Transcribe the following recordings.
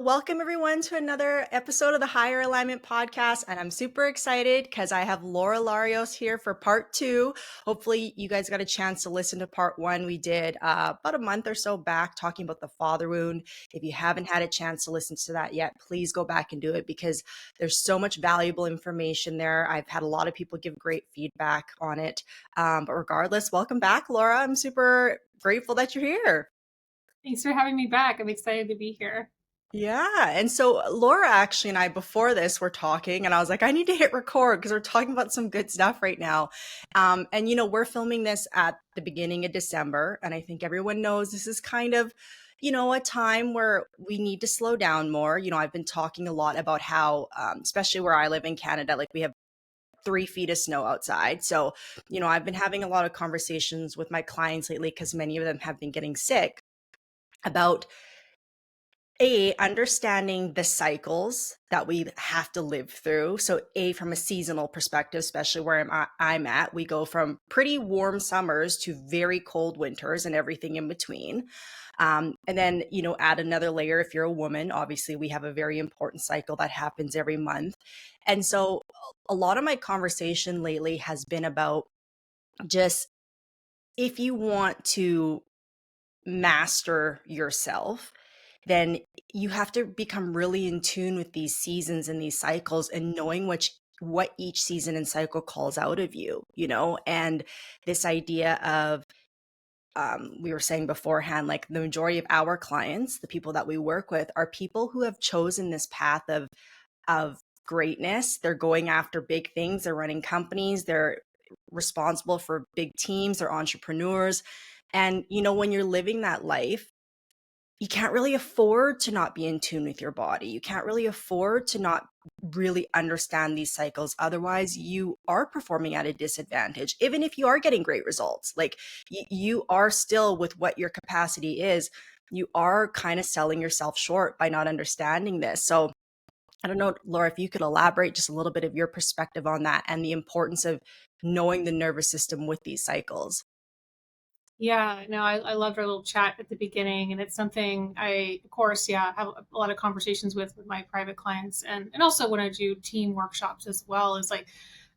Welcome, everyone, to another episode of the Higher Alignment Podcast. And I'm super excited because I have Laura Larios here for part two. Hopefully, you guys got a chance to listen to part one. We did about a month or so back talking about the father wound. If you haven't had a chance to listen to that yet, please go back and do it because there's so much valuable information there. I've had a lot of people give great feedback on it. But regardless, welcome back, Laura. I'm super grateful that you're here. Thanks for having me back. I'm excited to be here. Yeah. And so Laura actually and I before this were talking and I was like, I need to hit record because we're talking about some good stuff right now. We're filming this at the beginning of December. And I think everyone knows this is kind of, a time where we need to slow down more. I've been talking a lot about how, especially where I live in Canada, like we have 3 feet of snow outside. So, I've been having a lot of conversations with my clients lately because many of them have been getting sick about understanding the cycles that we have to live through. So, from a seasonal perspective, especially where I'm at, we go from pretty warm summers to very cold winters and everything in between. And then, add another layer if you're a woman. Obviously, we have a very important cycle that happens every month. And so, a lot of my conversation lately has been about just if you want to master yourself, then you have to become really in tune with these seasons and these cycles and knowing what each season and cycle calls out of you, and this idea of we were saying beforehand, like the majority of our clients, the people that we work with, are people who have chosen this path of greatness. They're going after big things, they're running companies, they're responsible for big teams, they're entrepreneurs. And when you're living that life, you can't really afford to not be in tune with your body. You can't really afford to not really understand these cycles. Otherwise, you are performing at a disadvantage. Even if you are getting great results, like you are still with what your capacity is, you are kind of selling yourself short by not understanding this. So, I don't know, Laura, if you could elaborate just a little bit of your perspective on that and the importance of knowing the nervous system with these cycles. Yeah, no, I loved our little chat at the beginning, and it's something I, of course, yeah, have a lot of conversations with my private clients, and also when I do team workshops as well. Is like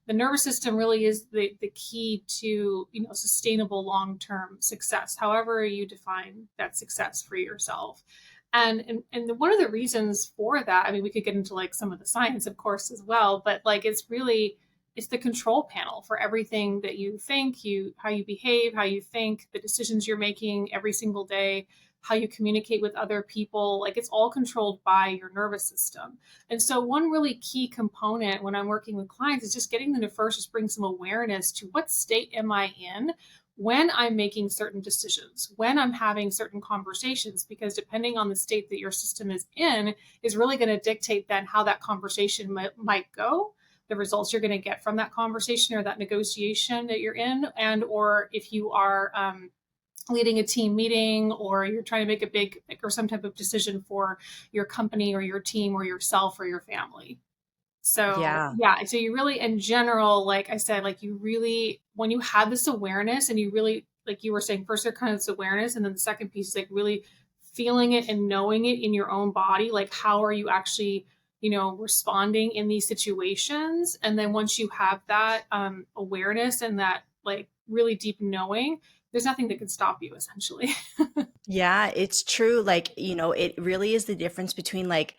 the nervous system really is the key to sustainable long term success, however you define that success for yourself. And one of the reasons for that, I mean, we could get into like some of the science, of course, as well, but like it's the control panel for everything that you think, how you behave, how you think, the decisions you're making every single day, how you communicate with other people. Like it's all controlled by your nervous system. And so one really key component when I'm working with clients is just getting them to first just bring some awareness to what state am I in when I'm making certain decisions, when I'm having certain conversations, because depending on the state that your system is in is really going to dictate then how that conversation might go, the results you're going to get from that conversation or that negotiation that you're in, and or if you are leading a team meeting or you're trying to make a big or some type of decision for your company or your team or yourself or your family. So Yeah. yeah, so you really in general, like I said, like you really, when you have this awareness and you really, like you were saying, first there kind of this awareness, and then the second piece is like really feeling it and knowing it in your own body, like how are you actually responding in these situations. And then once you have that awareness and that like really deep knowing, there's nothing that can stop you essentially. Yeah, it's true. Like, it really is the difference between like,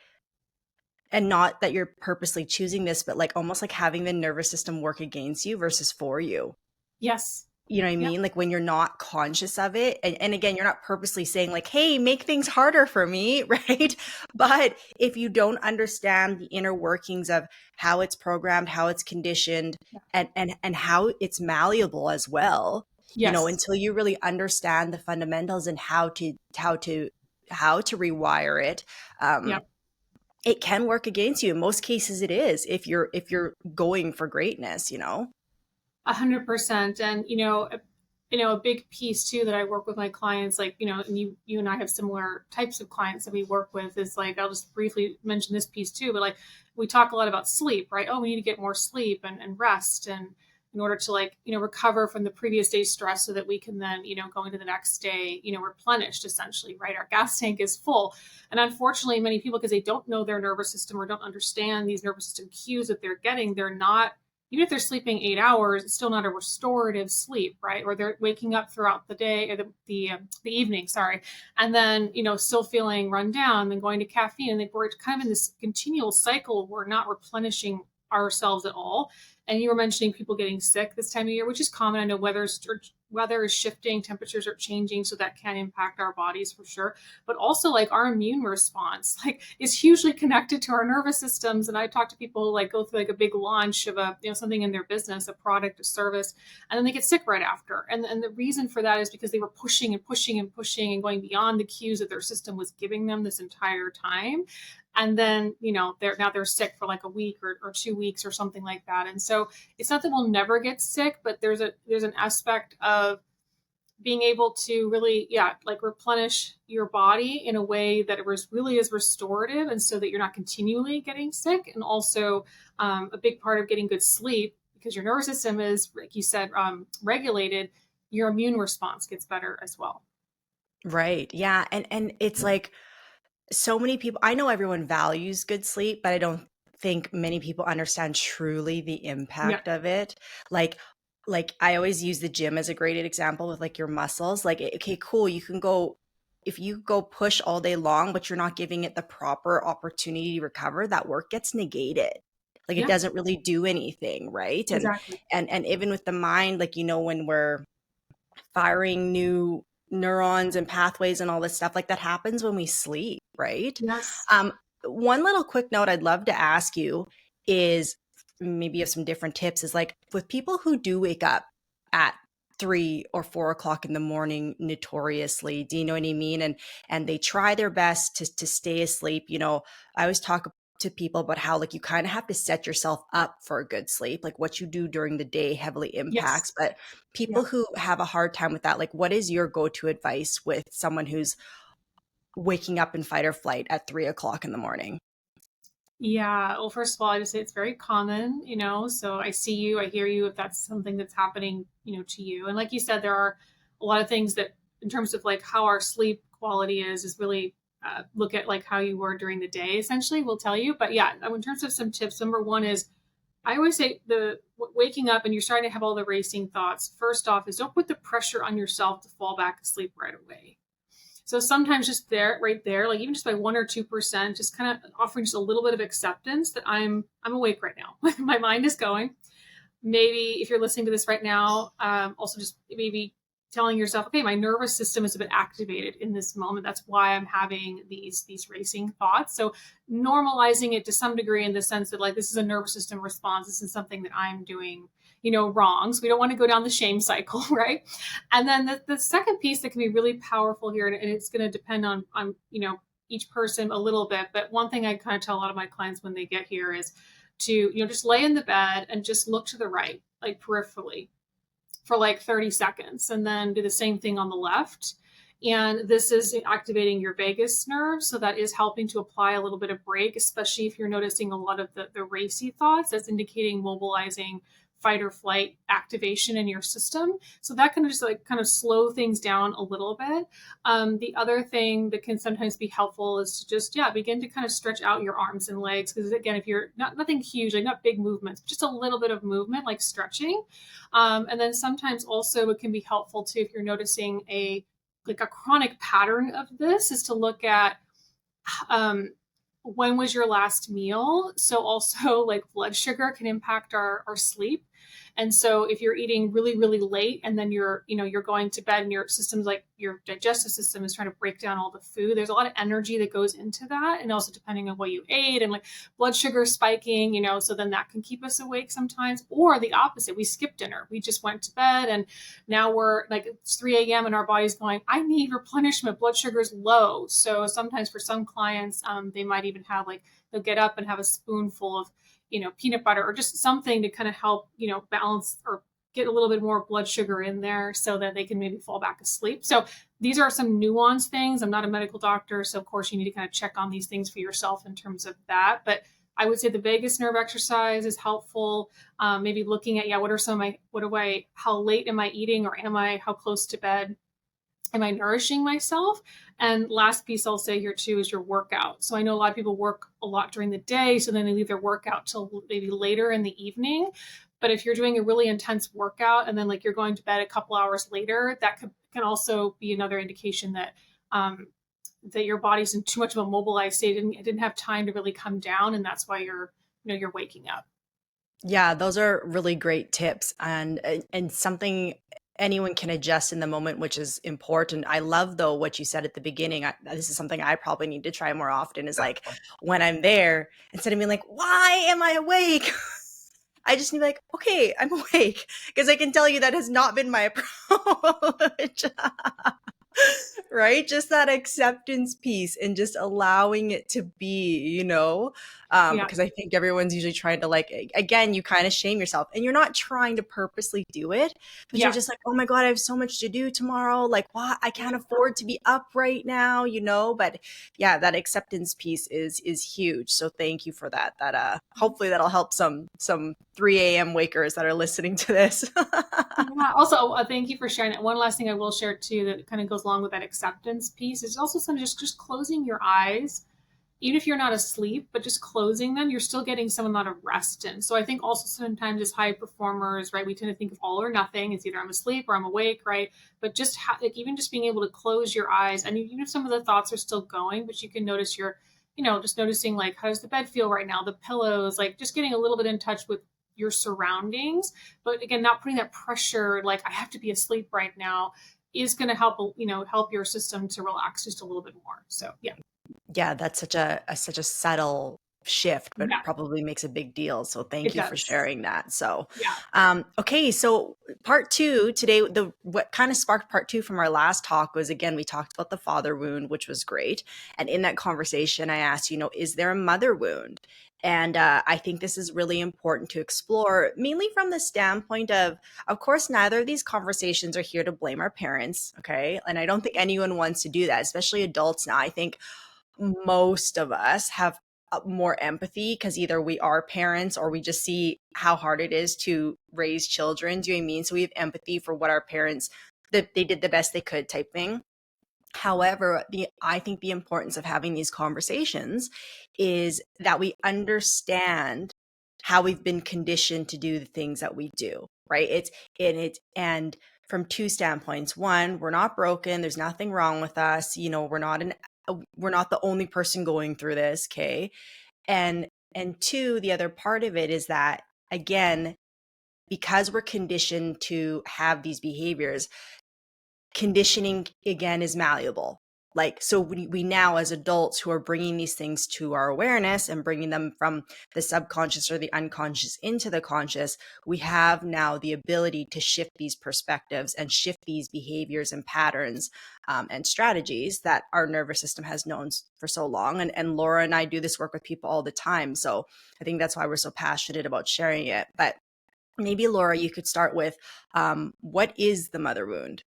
and not that you're purposely choosing this, but like almost like having the nervous system work against you versus for you. Yes. You know what I Yep. mean? Like when you're not conscious of it. And again, you're not purposely saying, like, hey, make things harder for me, right? But if you don't understand the inner workings of how it's programmed, how it's conditioned, Yeah. and how it's malleable as well, Yes. until you really understand the fundamentals and how to rewire it, Yeah. it can work against you. In most cases it is if you're going for greatness. 100%. And a big piece too that I work with my clients, like and you and I have similar types of clients that we work with, is like I'll just briefly mention this piece too, but like we talk a lot about sleep, right? Oh, we need to get more sleep and rest, in order to like, recover from the previous day's stress so that we can then, go into the next day, replenished essentially, right? Our gas tank is full. And unfortunately, many people, because they don't know their nervous system or don't understand these nervous system cues that they're getting, they're not, even if they're sleeping 8 hours, it's still not a restorative sleep, right? Or they're waking up throughout the day or the evening, sorry, and then still feeling run down, then going to caffeine, and we're kind of in this continual cycle. We're not replenishing ourselves at all. And you were mentioning people getting sick this time of year, which is common. I know weather is shifting, temperatures are changing, so that can impact our bodies for sure. But also like our immune response, like is hugely connected to our nervous systems. And I talk to people who like go through like a big launch of a something in their business, a product, a service, and then they get sick right after. And the reason for that is because they were pushing and pushing and pushing and going beyond the cues that their system was giving them this entire time. And then they're sick for like a week or 2 weeks or something like that. And so it's not that we'll never get sick, but there's an aspect of being able to really like replenish your body in a way that it really is restorative, and so that you're not continually getting sick. And also a big part of getting good sleep, because your nervous system is, like you said, regulated, your immune response gets better as well. Right. Yeah. And it's like so many people, I know everyone values good sleep, but I don't think many people understand truly the Yeah. impact of it. Like I always use the gym as a great example with like your muscles. Like, okay, cool, you can go if you go push all day long, but you're not giving it the proper opportunity to recover, that work gets negated. Like it Yeah, doesn't really do anything, right? exactly. And even with the mind, like when we're firing new neurons and pathways and all this stuff, like that happens when we sleep, right? Yes. um, One little quick note I'd love to ask you is, maybe you have some different tips, is like with people who do wake up at 3 or 4 o'clock in the morning notoriously, do you know what I mean, and they try their best to stay asleep. I always talk to people about how like you kind of have to set yourself up for a good sleep. Like what you do during the day heavily Yes. impacts, but Yeah. people who have a hard time with that, like what is your go-to advice with someone who's waking up in fight or flight at 3 o'clock in the morning? Yeah. Well, first of all, I just say it's very common, so I see you, I hear you if that's something that's happening, to you. And like you said, there are a lot of things that, in terms of like how our sleep quality is really look at like how you were during the day, essentially, will tell you. But yeah, in terms of some tips, number one is I always say waking up and you're starting to have all the racing thoughts. First off, is don't put the pressure on yourself to fall back asleep right away. So sometimes just there, right there, like even just by 1 or 2%, just kind of offering just a little bit of acceptance that I'm awake right now. My mind is going. Maybe if you're listening to this right now, also just maybe telling yourself, okay, my nervous system is a bit activated in this moment. That's why I'm having these racing thoughts. So normalizing it to some degree in the sense that like this is a nervous system response. This is something that I'm doing, wrong. So we don't want to go down the shame cycle, right? And then the second piece that can be really powerful here, and it's going to depend on each person a little bit. But one thing I kind of tell a lot of my clients when they get here is to just lay in the bed and just look to the right, like peripherally, for like 30 seconds, and then do the same thing on the left. And this is activating your vagus nerve, so that is helping to apply a little bit of break, especially if you're noticing a lot of the racy thoughts. That's indicating mobilizing fight or flight activation in your system. So that can just like kind of slow things down a little bit. The other thing that can sometimes be helpful is to just begin to kind of stretch out your arms and legs, because again, if you're nothing huge, like not big movements, just a little bit of movement like stretching. And then sometimes also it can be helpful too, if you're noticing a chronic pattern of this, is to look at um, when was your last meal. So also like blood sugar can impact our sleep. And so if you're eating really, really late, and then you're going to bed, and your system's like, your digestive system is trying to break down all the food, there's a lot of energy that goes into that. And also depending on what you ate, and like blood sugar spiking, so then that can keep us awake sometimes. Or the opposite, we skipped dinner, we just went to bed, and now we're like, it's 3 a.m. and our body's going, I need replenishment, blood sugar is low. So sometimes for some clients, they might even have like, they'll get up and have a spoonful of peanut butter or just something to kind of help balance or get a little bit more blood sugar in there, so that they can maybe fall back asleep. So these are some nuanced things. I'm not a medical doctor, so of course you need to kind of check on these things for yourself in terms of that. But I would say the vagus nerve exercise is helpful. Maybe looking at, yeah, what are some of my, what do I, how late am I eating, or am I, how close to bed? Am I nourishing myself? And last piece I'll say here too is your workout. So I know a lot of people work a lot during the day, so then they leave their workout till maybe later in the evening. But if you're doing a really intense workout and then like you're going to bed a couple hours later, that can also be another indication that um, that your body's in too much of a mobilized state, and it didn't have time to really come down, and that's why you're waking up. Yeah, those are really great tips, and something anyone can adjust in the moment, which is important. I love though what you said at the beginning. This is something I probably need to try more often. Is like when I'm there, instead of being like, "Why am I awake?" I just need to be like, "Okay, I'm awake," because I can tell you that has not been my approach. Right? Just that acceptance piece and just allowing it to be, Yeah, because I think everyone's usually trying to like, again, you kind of shame yourself and you're not trying to purposely do it, but you're yeah, just like, oh my God, I have so much to do tomorrow. Like, what? I can't afford to be up right now, but yeah, that acceptance piece is huge. So thank you for that. Hopefully that'll help some 3 a.m. wakers that are listening to this. yeah. Also, thank you for sharing that. One last thing I will share too that kind of goes along with that acceptance piece is also some just closing your eyes, even if you're not asleep, but just closing them, you're still getting some amount of rest in. So I think also sometimes as high performers, right, we tend to think of all or nothing. It's either I'm asleep or I'm awake, right? But just like even just being able to close your eyes, and even if some of the thoughts are still going, but you can notice just noticing like how does the bed feel right now, the pillows, like just getting a little bit in touch with your surroundings. But again, not putting that pressure, like I have to be asleep right now, is going to help your system to relax just a little bit more. So yeah, Yeah, that's such a subtle shift, but yeah, probably makes a big deal. So thank it you for does. sharing that. So, Yeah. okay, so part two today, the what kind of sparked part two from our last talk was again we talked about the father wound, which was great, and in that conversation, I asked, is there a mother wound? And I think this is really important to explore, mainly from the standpoint of course, neither of these conversations are here to blame our parents, okay? And I don't think anyone wants to do that, especially adults now. I think most of us have more empathy because either we are parents or we just see how hard it is to raise children. Do you know what I mean? So we have empathy for what our parents that they did the best they could type thing. However, I think the importance of having these conversations is that we understand how we've been conditioned to do the things that we do, right? And from two standpoints. One, we're not broken. There's nothing wrong with us. We're not the only person going through this, okay? And two, the other part of it is that again, because we're conditioned to have these behaviors, conditioning again is malleable. Like, so we now as adults who are bringing these things to our awareness and bringing them from the subconscious or the unconscious into the conscious, we have now the ability to shift these perspectives and shift these behaviors and patterns, and strategies that our nervous system has known for so long. And Laura and I do this work with people all the time. So I think that's why we're so passionate about sharing it. But maybe Laura, you could start with, what is the mother wound?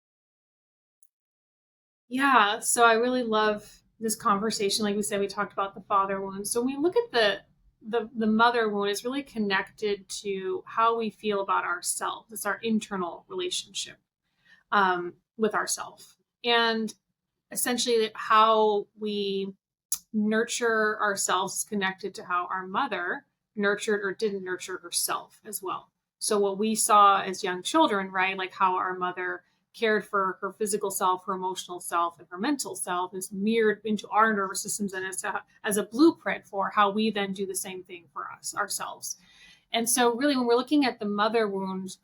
Yeah. So I really love this conversation. Like we said, we talked about the father wound. So when we look at the mother wound, it's really connected to how we feel about ourselves. It's our internal relationship with ourselves. And essentially how we nurture ourselves is connected to how our mother nurtured or didn't nurture herself as well. So what we saw as young children, right, like how our mother cared for her physical self, her emotional self, and her mental self is mirrored into our nervous systems and as a blueprint for how we then do the same thing for us ourselves. And so really when we're looking at the mother wound,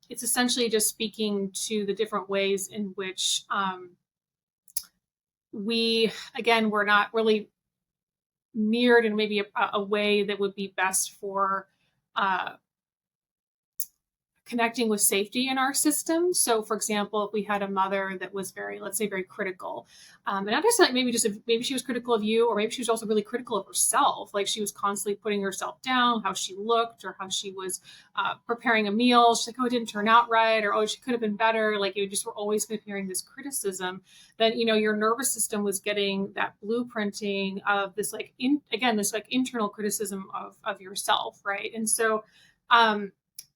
it's essentially just speaking to the different ways in which we're not really mirrored in maybe a way that would be best for uh, connecting with safety in our system. So, for example, if we had a mother that was very, let's say, very critical, and not just like maybe she was critical of you, or maybe she was also really critical of herself. Like she was constantly putting herself down, how she looked, or how she was preparing a meal. She's like, oh, it didn't turn out right, or oh, she could have been better. Like you just were always kind of hearing this criticism. Then your nervous system was getting that blueprinting of this this like internal criticism of yourself, right? And um,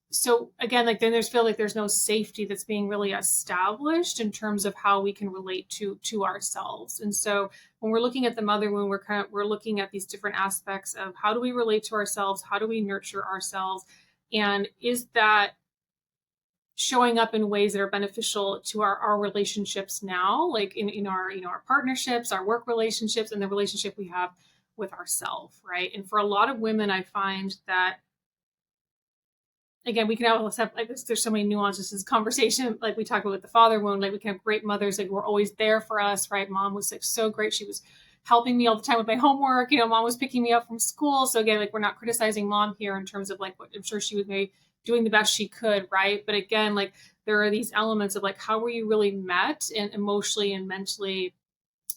so again, like then there's feel like there's no safety that's being really established in terms of how we can relate to ourselves. And so when we're looking at the mother wound, we're looking at these different aspects of how do we relate to ourselves, how do we nurture ourselves, and is that showing up in ways that are beneficial to our relationships now, like in our our partnerships, our work relationships, and the relationship we have with ourselves, right? And for a lot of women, I find that again, we can have like this, there's so many nuances to this conversation. Like we talked about with the father wound, like we can have great mothers, like we're always there for us, right? Mom was like so great. She was helping me all the time with my homework. Mom was picking me up from school. So again, like we're not criticizing mom here in terms of like what I'm sure she was maybe doing the best she could, right? But again, like there are these elements of like how were you really met and emotionally and mentally.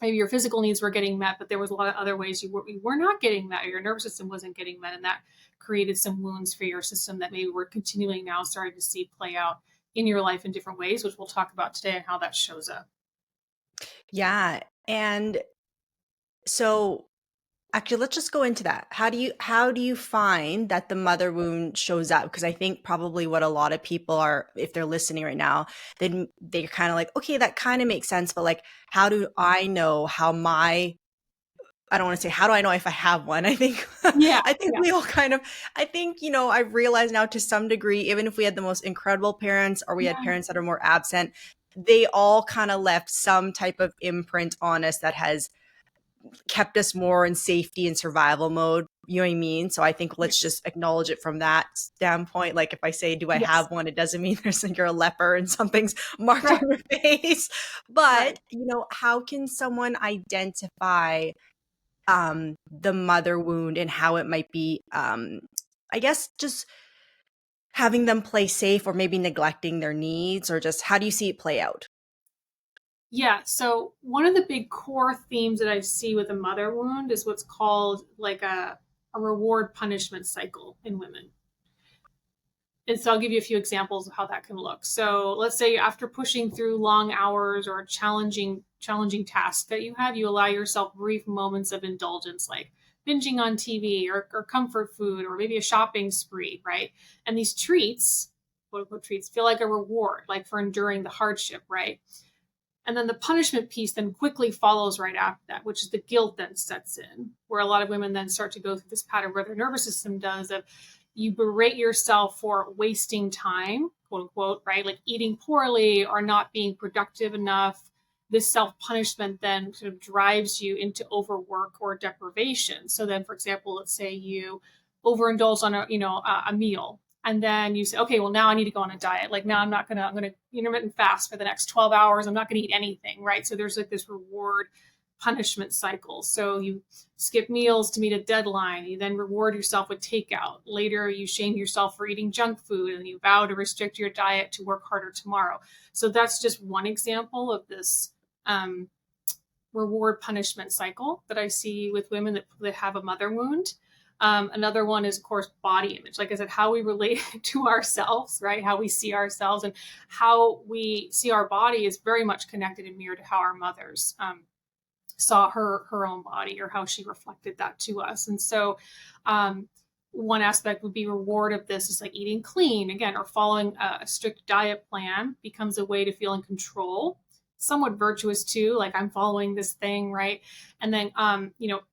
Maybe your physical needs were getting met, but there was a lot of other ways you were not getting met, or your nervous system wasn't getting met, and that created some wounds for your system that maybe we're continuing now starting to see play out in your life in different ways, which we'll talk about today and how that shows up. Yeah. And so actually, let's just go into that. How do you find that the mother wound shows up? Because I think probably what a lot of people are, if they're listening right now, then they're kind of like, okay, that kind of makes sense, but like, how do I know how my I don't want to say how do I know if I have one? I think Yeah, I think yeah, we all kind of I think, I've realized now to some degree, even if we had the most incredible parents or we had yeah, parents that are more absent, they all kind of left some type of imprint on us that has kept us more in safety and survival mode. You know what I mean? So I think yeah. let's just acknowledge it from that standpoint. Like if I say, do I Yes, have one? It doesn't mean there's like you're a leper and something's marked on right, your face. right. But, how can someone identify the mother wound and how it might be, I guess, just having them play safe or maybe neglecting their needs, or just how do you see it play out? Yeah. So one of the big core themes that I see with a mother wound is what's called like a reward punishment cycle in women. And so I'll give you a few examples of how that can look. So let's say after pushing through long hours or a challenging task that you have, you allow yourself brief moments of indulgence, like binging on TV or comfort food or maybe a shopping spree, right? And these treats, quote unquote treats, feel like a reward, like for enduring the hardship, right? And then the punishment piece then quickly follows right after that, which is the guilt then sets in, where a lot of women then start to go through this pattern where their nervous system does of you berate yourself for wasting time, quote unquote, right? Like eating poorly or not being productive enough. This self punishment then sort of drives you into overwork or deprivation. So then, for example, let's say you overindulge on a meal, and then you say, okay, well now I need to go on a diet. Like now I'm gonna intermittent fast for the next 12 hours. I'm not gonna eat anything, right? So there's like this reward punishment cycle. So you skip meals to meet a deadline. You then reward yourself with takeout. Later, you shame yourself for eating junk food and you vow to restrict your diet to work harder tomorrow. So that's just one example of this um, reward punishment cycle that I see with women that have a mother wound. Another one is, of course, body image. Like I said, how we relate to ourselves, right? How we see ourselves and how we see our body is very much connected and mirrored to how our mothers saw her own body or how she reflected that to us. And so, one aspect would be reward of this is like eating clean again, or following a strict diet plan becomes a way to feel in control, somewhat virtuous too, like I'm following this thing, right? And then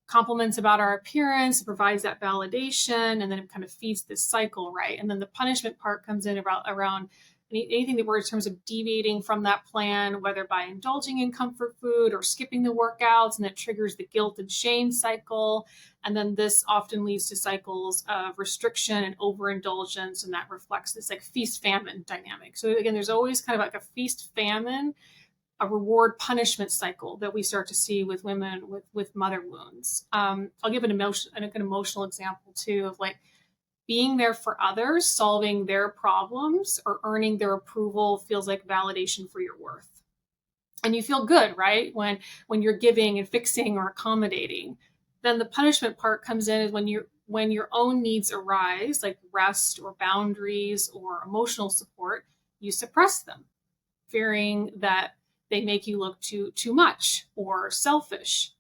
compliments about our appearance provides that validation, and then it kind of feeds this cycle, right? And then the punishment part comes in around anything that we're in terms of deviating from that plan, whether by indulging in comfort food or skipping the workouts, and that triggers the guilt and shame cycle. And then this often leads to cycles of restriction and overindulgence, and that reflects this like feast famine dynamic. So again, there's always kind of like a feast famine, a reward punishment cycle that we start to see with women with mother wounds. I'll give an emotional example too of like being there for others, solving their problems, or earning their approval feels like validation for your worth. And you feel good, right? When you're giving and fixing or accommodating. Then the punishment part comes in is when your own needs arise, like rest or boundaries or emotional support, you suppress them, fearing that they make you look too much or selfish.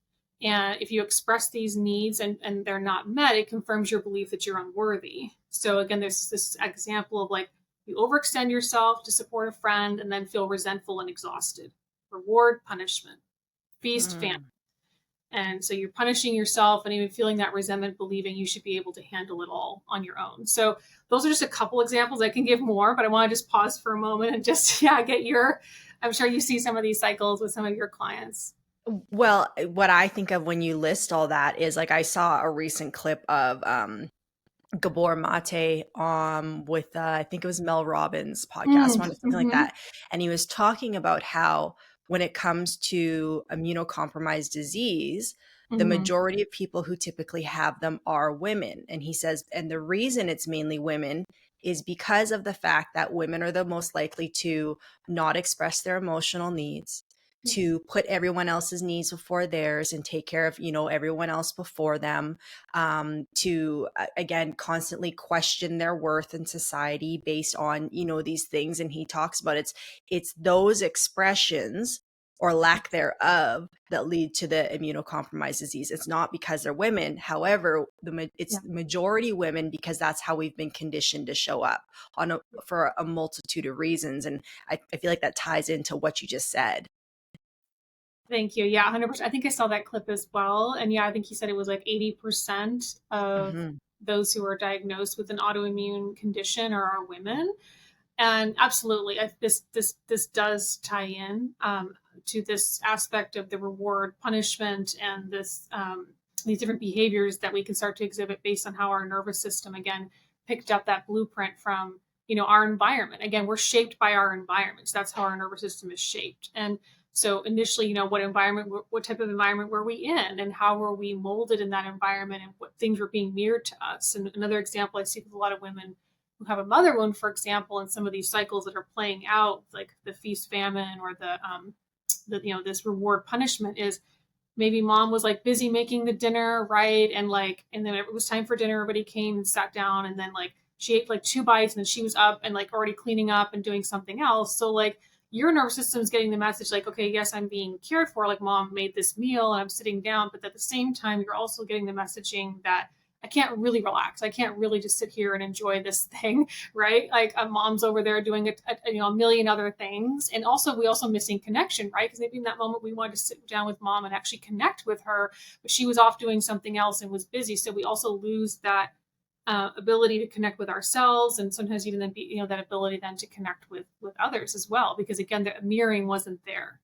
And if you express these needs and they're not met, it confirms your belief that you're unworthy. So again, there's this example of like you overextend yourself to support a friend and then feel resentful and exhausted. Reward, punishment, feast, famine. Mm. And so you're punishing yourself and even feeling that resentment, believing you should be able to handle it all on your own. So those are just a couple examples. I can give more, but I want to just pause for a moment and just, yeah, get your, I'm sure you see some of these cycles with some of your clients. Well, what I think of when you list all that is like I saw a recent clip of Gabor Mate with I think it was Mel Robbins' podcast one, something like Mm-hmm. that. And he was talking about how when it comes to immunocompromised disease, the Mm-hmm. majority of people who typically have them are women. And he says, and the reason it's mainly women is because of the fact that women are the most likely to not express their emotional needs, Yes. to put everyone else's needs before theirs and take care of, everyone else before them, to again constantly question their worth in society based on these things. And he talks about it's those expressions or lack thereof that lead to the immunocompromised disease. It's not because they're women. However, it's Yeah. majority women because that's how we've been conditioned to show up for a multitude of reasons. And I feel like that ties into what you just said. Thank you. Yeah, 100%. I think I saw that clip as well. And yeah, I think he said it was like 80% of Hmm. those who are diagnosed with an autoimmune condition are women. And absolutely, this does tie in to this aspect of the reward punishment and this these different behaviors that we can start to exhibit based on how our nervous system again picked up that blueprint from our environment. Again, we're shaped by our environments. That's how our nervous system is shaped. And so initially, what type of environment were we in, and how were we molded in that environment, and what things were being mirrored to us. And another example I see with a lot of women who have a mother wound, for example, and some of these cycles that are playing out, like the feast famine or this reward punishment, is maybe mom was like busy making the dinner, right? And then it was time for dinner, everybody came and sat down, and then like she ate like two bites, and then she was up and like already cleaning up and doing something else. So like your nervous system is getting the message like, okay, yes, I'm being cared for, like mom made this meal and I'm sitting down, but at the same time you're also getting the messaging that I can't really relax. I can't really just sit here and enjoy this thing, right? Like mom's over there doing a million other things, and also we also missing connection, right? Because maybe in that moment we wanted to sit down with mom and actually connect with her, but she was off doing something else and was busy. So we also lose that ability to connect with ourselves, and sometimes even then be that ability then to connect with others as well, because again the mirroring wasn't there.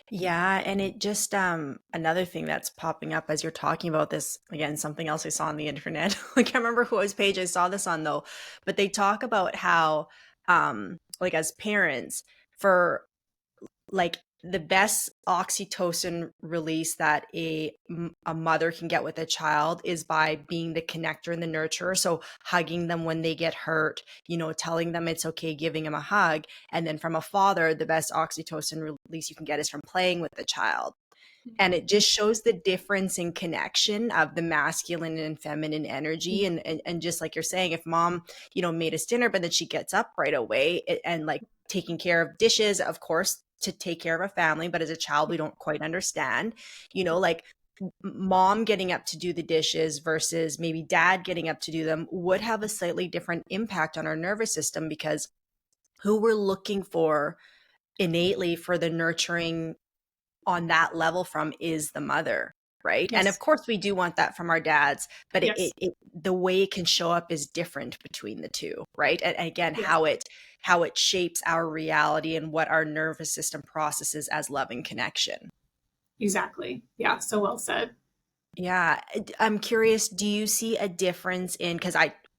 Yeah, and it just another thing that's popping up as you're talking about this, again, something else I saw on the internet. I can't remember whose page I saw this on though, but they talk about how like as parents, for like the best oxytocin release that a mother can get with a child is by being the connector and the nurturer. So hugging them when they get hurt, telling them it's okay, giving them a hug. And then from a father, the best oxytocin release you can get is from playing with the child. And it just shows the difference in connection of the masculine and feminine energy. And just like you're saying, if mom, made us dinner, but then she gets up right away and like taking care of dishes, of course, to take care of a family. But as a child, we don't quite understand, like mom getting up to do the dishes versus maybe dad getting up to do them would have a slightly different impact on our nervous system, because who we're looking for innately for the nurturing on that level from is the mother, right? And of Yes. course we do want that from our dads, but Yes. the way it can show up is different between the two, right? And again, Yes. how it shapes our reality and what our nervous system processes as loving connection. Exactly. Yeah, so well said. Yeah, I'm curious, do you see a difference in, because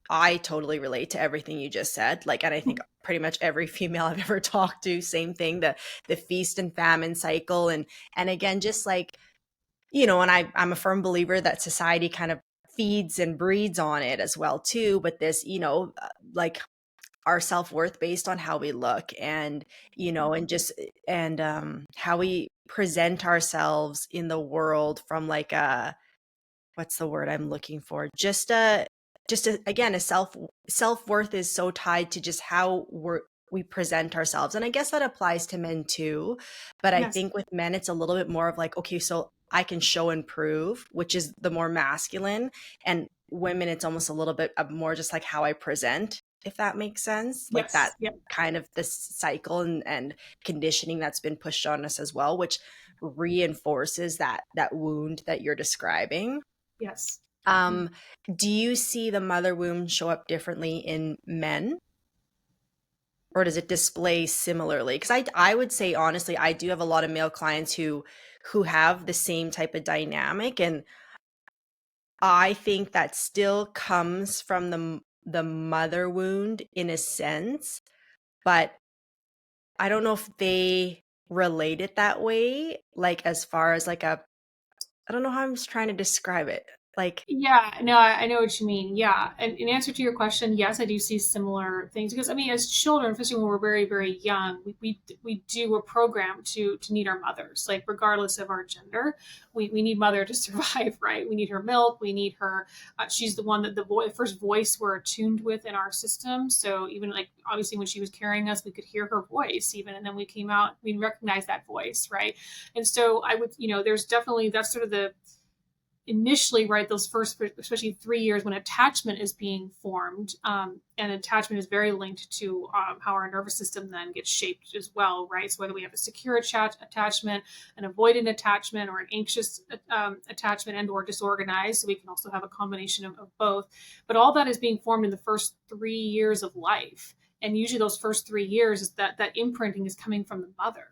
I totally relate to everything you just said, like, and I think pretty much every female I've ever talked to, same thing, the feast and famine cycle. And again, just like, and I'm a firm believer that society kind of feeds and breeds on it as well too, but this, like our self-worth based on how we look, and and just and how we present ourselves in the world from like a, what's the word I'm looking for, just a again, a self-worth is so tied to just how we present ourselves, and I guess that applies to men too, but I Yes. think with men it's a little bit more of like, okay, so I can show and prove, which is the more masculine, and women it's almost a little bit of more just like how I present, if that makes sense, like that Yes. Yeah. kind of this cycle and conditioning that's been pushed on us as well, which reinforces that wound that you're describing. Yes. Mhm. um, do you see the mother wound show up differently in men, or does it display similarly? Because I would say honestly, I do have a lot of male clients who have the same type of dynamic, and I think that still comes from the mother wound in a sense, but I don't know if they relate it that way, like as far as like a, I don't know how I'm just trying to describe it. Like, Yeah, no, I know what you mean. Yeah. And in answer to your question, yes, I do see similar things because I mean, as children, especially when we're very, very young, we're programmed to need our mothers, like regardless of our gender. We need mother to survive, right? We need her milk, we need her she's the one that first voice we're attuned with in our system. So even like obviously when she was carrying us, we could hear her voice even, and then we came out, we recognized that voice, right? And so I would, there's definitely that's sort of the initially, right, those first especially 3 years when attachment is being formed, and attachment is very linked to how our nervous system then gets shaped as well, right? So whether we have a secure attachment, an avoidant attachment, or an anxious attachment, and or disorganized, so we can also have a combination of both, but all that is being formed in the first 3 years of life, and usually those first 3 years is that imprinting is coming from the mother.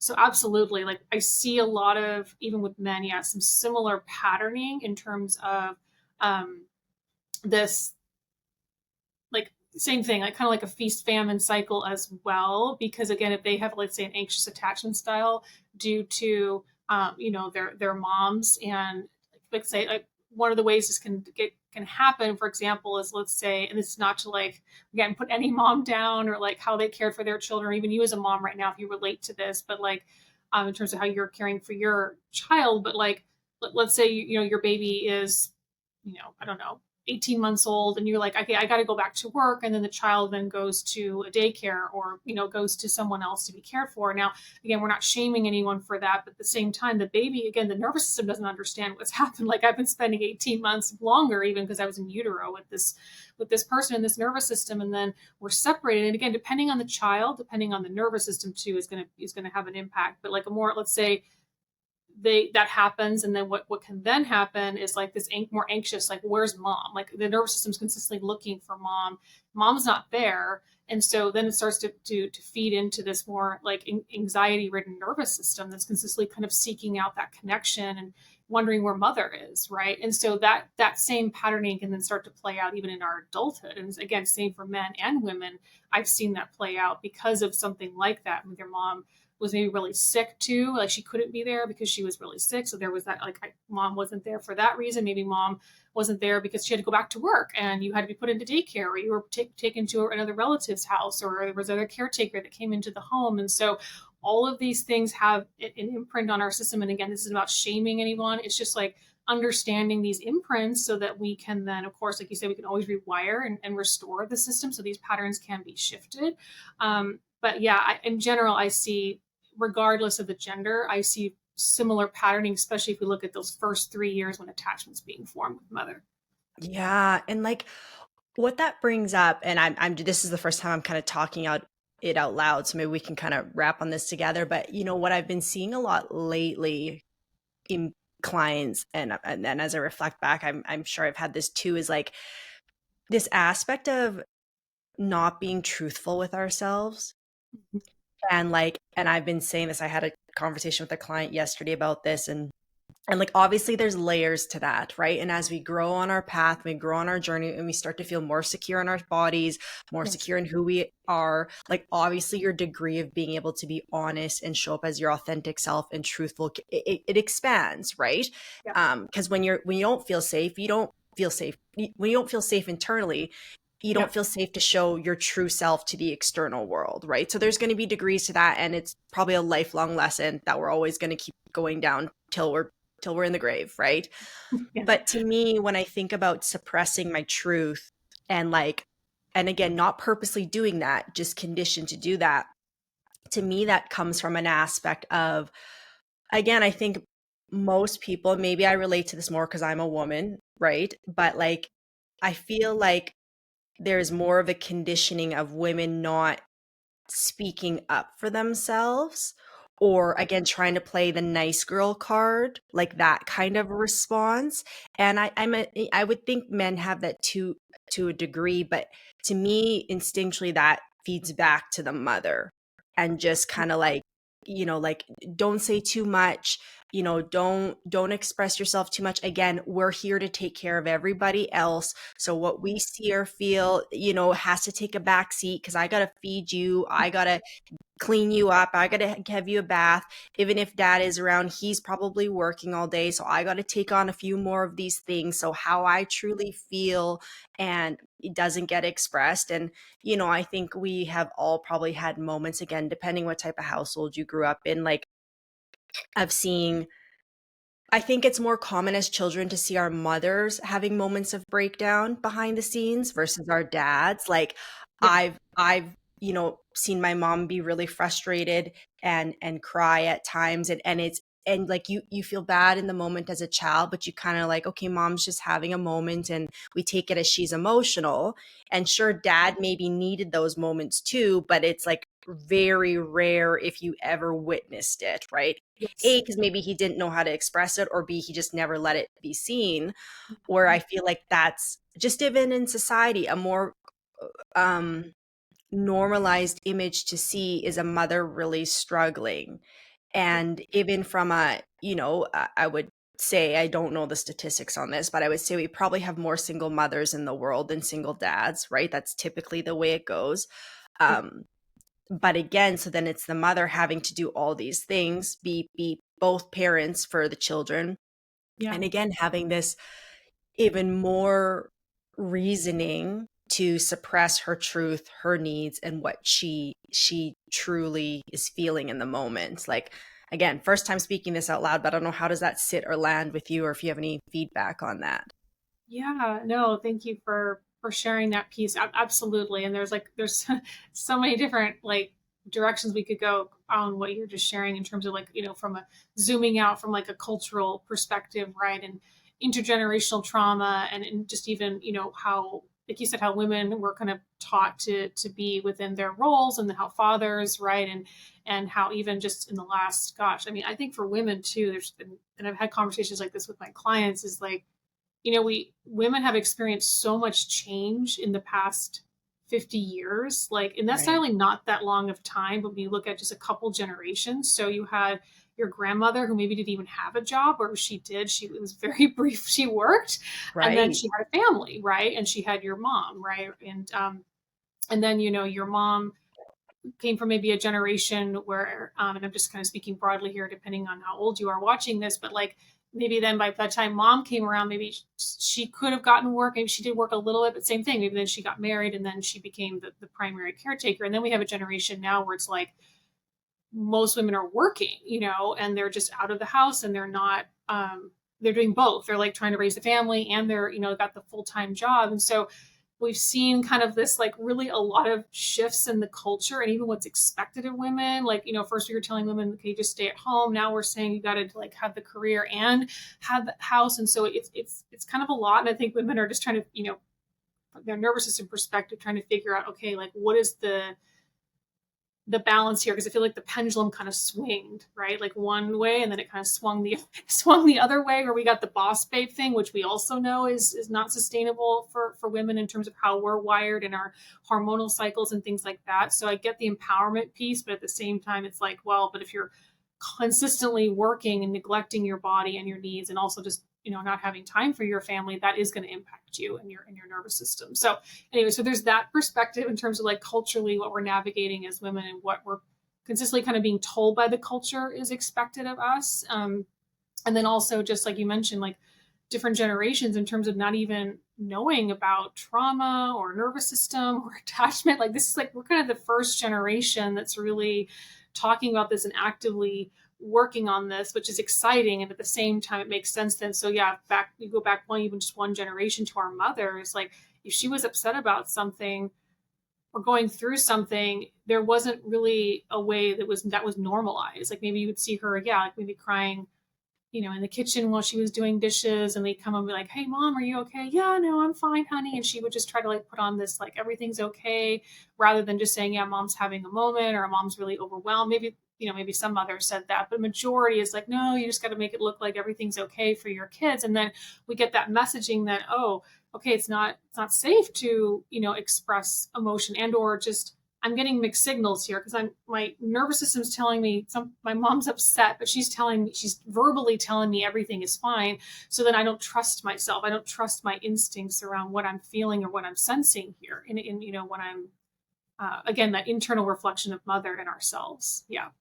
So absolutely, like I see a lot of, even with men, yeah, some similar patterning in terms of um, this, like same thing, like kind of like a feast famine cycle as well. Because again, if they have, let's say, an anxious attachment style due to their moms, and like say like one of the ways this can happen, for example, is let's say, and it's not to like again put any mom down or like how they cared for their children, or even you as a mom right now if you relate to this, but like in terms of how you're caring for your child, but like let's say your baby is I don't know, 18 months old, and you're like, okay, I got to go back to work, and then the child then goes to a daycare or goes to someone else to be cared for. Now again, we're not shaming anyone for that, but at the same time, the baby, again, the nervous system doesn't understand what's happened. Like I've been spending 18 months longer, even because I was in utero with this person in this nervous system, and then we're separated. And again, depending on the child, depending on the nervous system too, is going to have an impact. But like a more, let's say, that happens, and then what can then happen is like this more anxious, like where's mom, like the nervous system's consistently looking for mom's not there, and so then it starts to feed into this more like anxiety ridden nervous system that's consistently kind of seeking out that connection and wondering where mother is, right? And so that same patterning can then start to play out even in our adulthood, and again, same for men and women. I've seen that play out because of something like that with your mom was maybe really sick too. Like she couldn't be there because she was really sick. So there was that, like mom wasn't there for that reason. Maybe mom wasn't there because she had to go back to work and you had to be put into daycare, or you were taken to another relative's house, or there was another caretaker that came into the home. And so all of these things have an imprint on our system. And again, this is about shaming anyone. It's just like understanding these imprints so that we can then, of course, like you said, we can always rewire and restore the system so these patterns can be shifted. But yeah, in general, I see, regardless of the gender, I see similar patterning, especially if we look at those first 3 years when attachment's being formed with mother. yeah, and like what that brings up, and I'm this is the first time I'm kind of talking out it out loud, so maybe we can kind of wrap on this together. But what I've been seeing a lot lately in clients, and as I reflect back, I'm sure I've had this too, is like this aspect of not being truthful with ourselves. And I've been saying this. I had a conversation with a client yesterday about this, and like obviously there's layers to that, right? And as we grow on our path, we grow on our journey, and we start to feel more secure in our bodies, more Yes. secure in who we are, like obviously your degree of being able to be honest and show up as your authentic self and truthful, it expands, right? Yeah. Because when you don't feel safe, you don't feel safe. When you don't feel safe internally, you Yeah. don't feel safe to show your true self to the external world, right? So there's going to be degrees to that, and it's probably a lifelong lesson that we're always going to keep going down till we're in the grave, right? Yeah. But to me, when I think about suppressing my truth and like, and again, not purposely doing that, just conditioned to do that, to me, that comes from an aspect of, again, I think most people, maybe I relate to this more because I'm a woman, right? But like, I feel like there's more of a conditioning of women not speaking up for themselves, or again trying to play the nice girl card, like that kind of a response. And I would think men have that to a degree, but to me instinctually that feeds back to the mother, and just kind of like, like, don't say too much, don't express yourself too much. Again, we're here to take care of everybody else, so what we see or feel, has to take a back seat, because I gotta feed you, I gotta clean you up, I gotta give you a bath. Even if dad is around, he's probably working all day, so I gotta take on a few more of these things. So how I truly feel, and it doesn't get expressed. And I think we have all probably had moments, again, depending what type of household you grew up in, like, of seeing, I think it's more common as children to see our mothers having moments of breakdown behind the scenes versus our dads. Like, Yeah. I've seen my mom be really frustrated and cry at times, and it's, and like, you feel bad in the moment as a child, but you kind of like, okay, mom's just having a moment, and we take it as she's emotional. And sure, dad maybe needed those moments too, but it's like very rare if you ever witnessed it, right? A, Yes. because maybe he didn't know how to express it, or B, he just never let it be seen. Where I feel like that's just, even in society, a more um normalized image to see is a mother really struggling. And even from a, I would say, I don't know the statistics on this, but I would say we probably have more single mothers in the world than single dads, right? That's typically the way it goes. Yeah. um but again, so then it's the mother having to do all these things, be both parents for the children, Yeah. and again having this even more reasoning to suppress her truth, her needs, and what she truly is feeling in the moment. Like, again, first time speaking this out loud, but I don't know, how does that sit or land with you, or if you have any feedback on that. Yeah, no, thank you for sharing that piece. Absolutely. And there's so many different like directions we could go on what you're just sharing in terms of like, from a zooming out from like a cultural perspective, right? And intergenerational trauma and just even, how like you said, how women were kind of taught to be within their roles and how fathers, right? And how even just in the last, gosh, I mean, I think for women too, there's been, and I've had conversations like this with my clients, is like, we women have experienced so much change in the past 50 years, like, and that's not Right. only not that long of time, but when you look at just a couple generations. So you had your grandmother who maybe didn't even have a job, or she did, she, it was very brief, she worked, and then Right. she had a family, right? And she had your mom, right? And then your mom came from maybe a generation where, and I'm just kind of speaking broadly here, depending on how old you are watching this, but like maybe then by the time mom came around, maybe she could have gotten work. Maybe she did work a little bit, but same thing. Maybe then she got married and then she became the primary caretaker. And then we have a generation now where it's like most women are working, and they're just out of the house and they're not, they're doing both. They're like trying to raise the family and they're, got the full time job. And so we've seen kind of this like really a lot of shifts in the culture and even what's expected of women. Like, first we were telling women, okay, just stay at home. Now we're saying you got to like have the career and have the house. And so it's kind of a lot. And I think women are just trying to, their nervous system perspective, trying to figure out, okay, like what is the balance here, because I feel like the pendulum kind of swinged right, like one way, and then it kind of swung the swung the other way, where we got the boss babe thing, which we also know is not sustainable for women in terms of how we're wired and our hormonal cycles and things like that. So I get the empowerment piece, but at the same time, it's like, well, but if you're consistently working and neglecting your body and your needs, and also just not having time for your family, that is going to impact you and your nervous system. So anyway, so there's that perspective in terms of like culturally what we're navigating as women and what we're consistently kind of being told by the culture is expected of us. And then also just like you mentioned, like different generations in terms of not even knowing about trauma or nervous system or attachment. Like this is like we're kind of the first generation that's really talking about this and actively working on this, which is exciting. And at the same time, it makes sense then. So yeah, back you go back one, even just one generation to our mothers, like if she was upset about something or going through something, there wasn't really a way that was normalized. Like maybe you would see her, yeah, like maybe crying, in the kitchen while she was doing dishes, and they'd come and be like, "Hey, mom, are you okay?" "Yeah, no, I'm fine, honey." And she would just try to like put on this like everything's okay, rather than just saying, "Yeah, mom's having a moment," or "Mom's really overwhelmed." Maybe maybe some mothers said that, but majority is like, "No, you just got to make it look like everything's okay for your kids." And then we get that messaging that, oh, okay, it's not safe to express emotion, and or just I'm getting mixed signals here because my nervous system's telling me my mom's upset, but she's verbally telling me everything is fine. So then I don't trust myself. I don't trust my instincts around what I'm feeling or what I'm sensing here. In when I'm again that internal reflection of mother and ourselves. Yeah.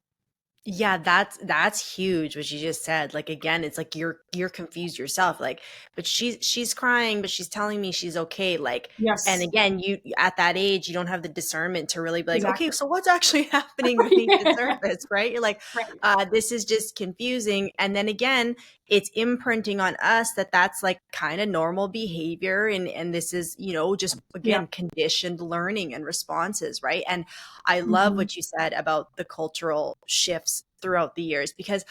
Yeah, that's huge what you just said. Like again, it's like you're confused yourself. Like, but she's crying, but she's telling me she's okay. Like, and Yes. again, you at that age, you don't have the discernment to really be like, okay, Exactly. so what's actually happening beneath the surface, right? You're like, Right. this is just confusing. And then again, it's imprinting on us that that's like kind of normal behavior, and this is just Yeah. again conditioned learning and responses, right? And I love Hmm. what you said about the cultural shifts throughout the years because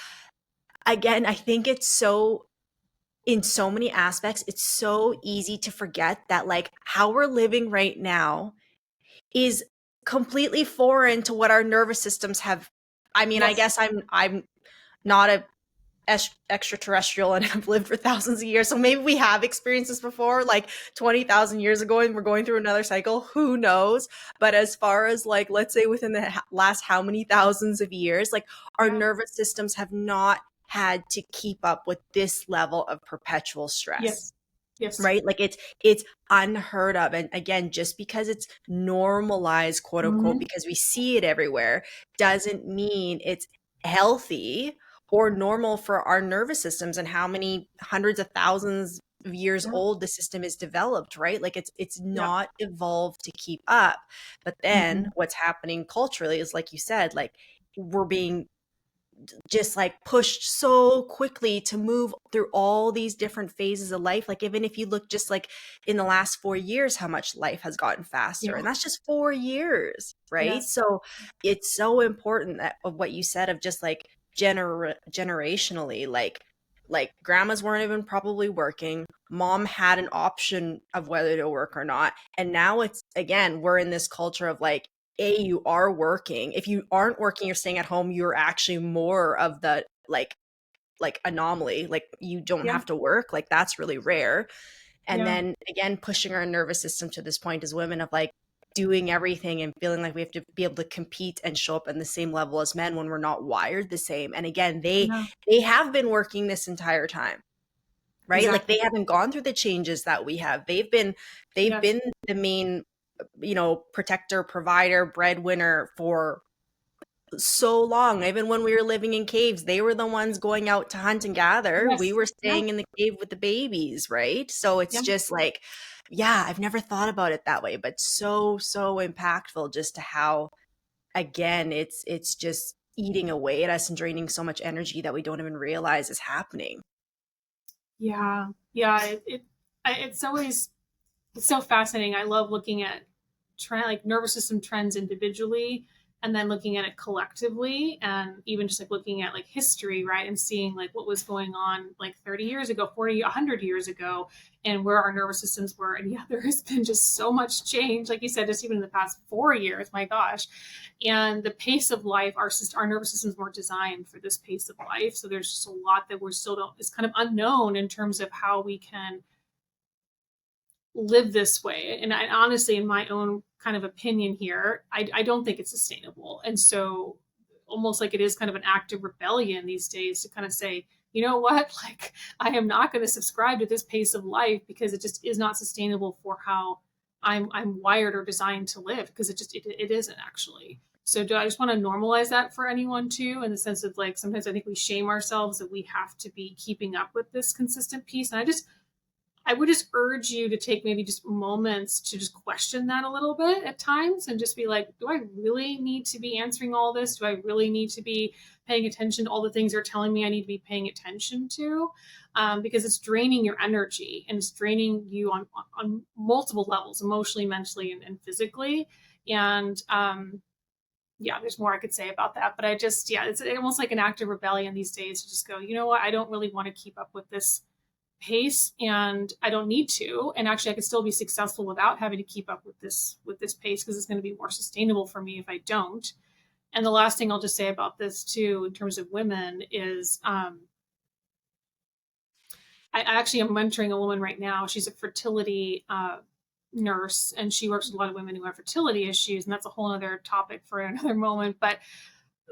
again, I think it's so in so many aspects, it's so easy to forget that like how we're living right now is completely foreign to what our nervous systems have. I mean, I Yes. guess I'm not a extraterrestrial and have lived for thousands of years. So maybe we have experienced this before, like 20,000 years ago, and we're going through another cycle. Who knows? But as far as like, let's say within the last how many thousands of years, like our Yeah. nervous systems have not had to keep up with this level of perpetual stress, Yes. Yes. right? Like it's unheard of. And again, just because it's normalized, quote unquote, Hmm. because we see it everywhere, doesn't mean it's healthy or normal for our nervous systems and how many hundreds of thousands of years Yeah. old the system is developed, right? Like it's Yeah. not evolved to keep up. But then Hmm. what's happening culturally is like you said, like we're being just like pushed so quickly to move through all these different phases of life. Like even if you look just like in the last 4 years, how much life has gotten faster, Yeah. and that's just 4 years, right? Yes. So it's so important that of what you said of just like generationally, like grandmas weren't even probably working, mom had an option of whether to work or not, and now it's again we're in this culture of like you are working. If you aren't working, you're staying at home, you're actually more of the like anomaly. Like you don't Yeah. have to work. Like that's really rare. And Yeah. then again, pushing our nervous system to this point as women of like doing everything and feeling like we have to be able to compete and show up in the same level as men when we're not wired the same. And again, Yeah. they have been working this entire time, right? Like they Exactly. haven't gone through the changes that we have. They've been Yes. the main protector, provider, breadwinner for so long. Even when we were living in caves, they were the ones going out to hunt and gather. We Yes. were Yeah. staying in the cave with the babies, right? So it's Yeah. just like, yeah, I've never thought about it that way, but so impactful just to how again it's just eating away at us and draining so much energy that we don't even realize is happening. Yeah. Yeah. It's so fascinating. I love looking at like nervous system trends individually, and then looking at it collectively, and even just like looking at like history, right? And seeing like what was going on like 30 years ago, 40, 100 years ago, and where our nervous systems were. And yeah, there has been just so much change. Like you said, just even in the past 4 years, my gosh. And the pace of life, our nervous systems weren't designed for this pace of life. So there's just a lot that we're still don't, it's kind of unknown in terms of how we can live this way. And I honestly, in my own kind of opinion here, I don't think it's sustainable. And so almost like it is kind of an act of rebellion these days to kind of say, you know what, like I am not going to subscribe to this pace of life because it just is not sustainable for how I'm wired or designed to live, because it isn't actually. So do I just want to normalize that for anyone too, in the sense of like sometimes I think we shame ourselves that we have to be keeping up with this consistent piece. And I would just urge you to take maybe just moments to just question that a little bit at times and just be like, do I really need to be answering all this? Do I really need to be paying attention to all the things they're telling me I need to be paying attention to? Because it's draining your energy and it's draining you on multiple levels, emotionally, mentally, and physically. And yeah, there's more I could say about that. But I just, yeah, it's almost like an act of rebellion these days to just go, you know what? I don't really want to keep up with this pace and I don't need to. And actually I could still be successful without having to keep up with this pace because it's going to be more sustainable for me if I don't. And the last thing I'll just say about this too, in terms of women, is I actually am mentoring a woman right now. She's a fertility nurse and she works with a lot of women who have fertility issues. And that's a whole other topic for another moment. But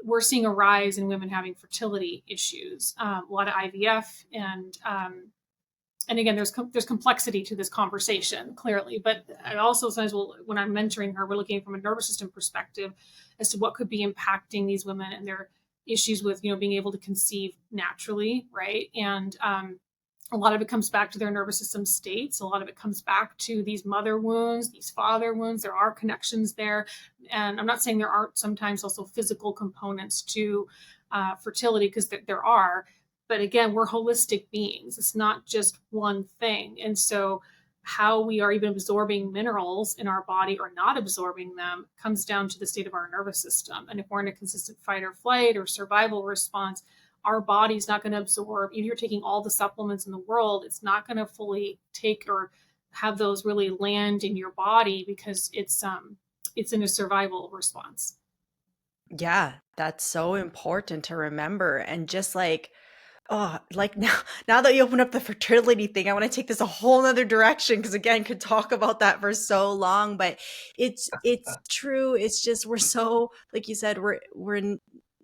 we're seeing a rise in women having fertility issues, a lot of IVF and again, there's complexity to this conversation clearly, but I also sometimes will, when I'm mentoring her, we're looking from a nervous system perspective as to what could be impacting these women and their issues with, you know, being able to conceive naturally, right? And a lot of it comes back to their nervous system states. A lot of it comes back to these mother wounds, these father wounds. There are connections there, and I'm not saying there aren't sometimes also physical components to fertility, because there are, but again, we're holistic beings. It's not just one thing. And so how we are even absorbing minerals in our body or not absorbing them comes down to the state of our nervous system. And if we're in a consistent fight or flight or survival response, our body's not going to absorb, even if you're taking all the supplements in the world, it's not going to fully take or have those really land in your body because it's in a survival response. Yeah, that's so important to remember. And just like, oh, like now that you open up the fertility thing, I want to take this a whole nother direction because again, could talk about that for so long. But it's true. It's just we're so, like you said,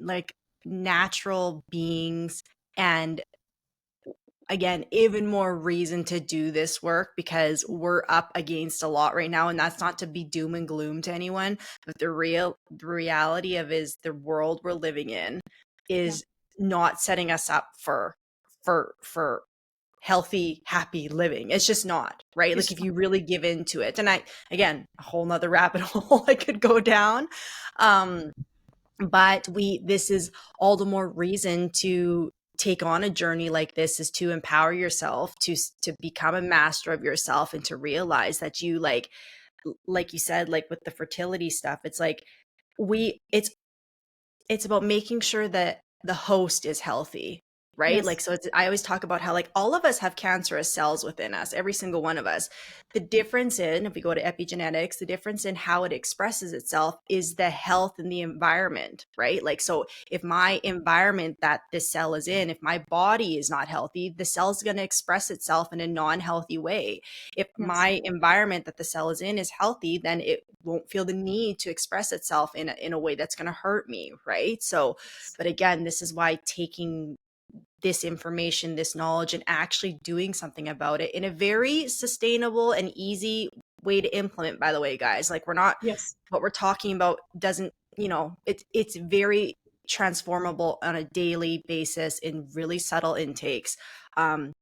like natural beings, and again, even more reason to do this work because we're up against a lot right now. And that's not to be doom and gloom to anyone, but the reality of is the world we're living in Yeah. is not setting us up for healthy, happy living. It's just not, right? Like It's if you really give into it. And again, a whole nother rabbit hole I could go down. Um, but this is all the more reason to take on a journey like this, is to empower yourself to become a master of yourself and to realize that you like you said, like with the fertility stuff, it's like we it's about making sure that the host is healthy, right? yes, Like, so I always talk about how like all of us have cancerous cells within us, every single one of us. The difference in, if we go to epigenetics, the difference in how it expresses itself is the health and the environment, right? Like, so if my environment that this cell is in, if my body is not healthy, the cell's going to express itself in a non-healthy way. If yes, my environment that the cell is in is healthy, then it won't feel the need to express itself in a way that's going to hurt me, right? So, but again, this is why taking this information, this knowledge, and actually doing something about it in a very sustainable and easy way to implement, by the way, guys, like we're not, yes, what we're talking about doesn't, it's very transformable on a daily basis in really subtle intakes. um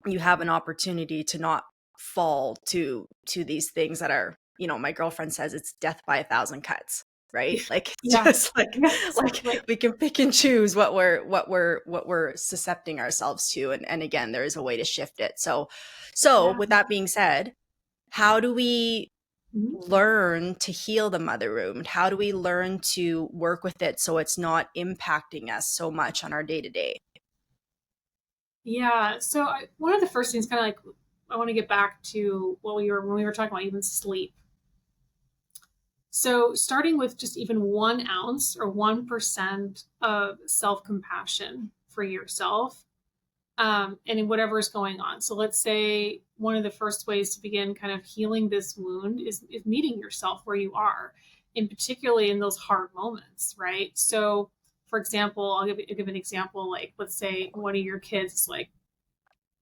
you have an opportunity to not fall to these things that are, my girlfriend says it's death by a thousand cuts, right? Like it's yeah, just like yeah, like exactly. we can pick and choose what we're suscepting ourselves to, and again, there is a way to shift it. So Yeah. with that being said, how do we Mhm. learn to heal the mother wound? How do we learn to work with it so it's not impacting us so much on our day to day? Yeah. So one of the first things, kind of like, I want to get back to what we were when we were talking about even sleep. So starting with just even 1 ounce or 1% of self compassion for yourself, and in whatever is going on. So let's say one of the first ways to begin kind of healing this wound is meeting yourself where you are, and particularly in those hard moments, right? So, for example, I'll give an example. Like, let's say one of your kids is like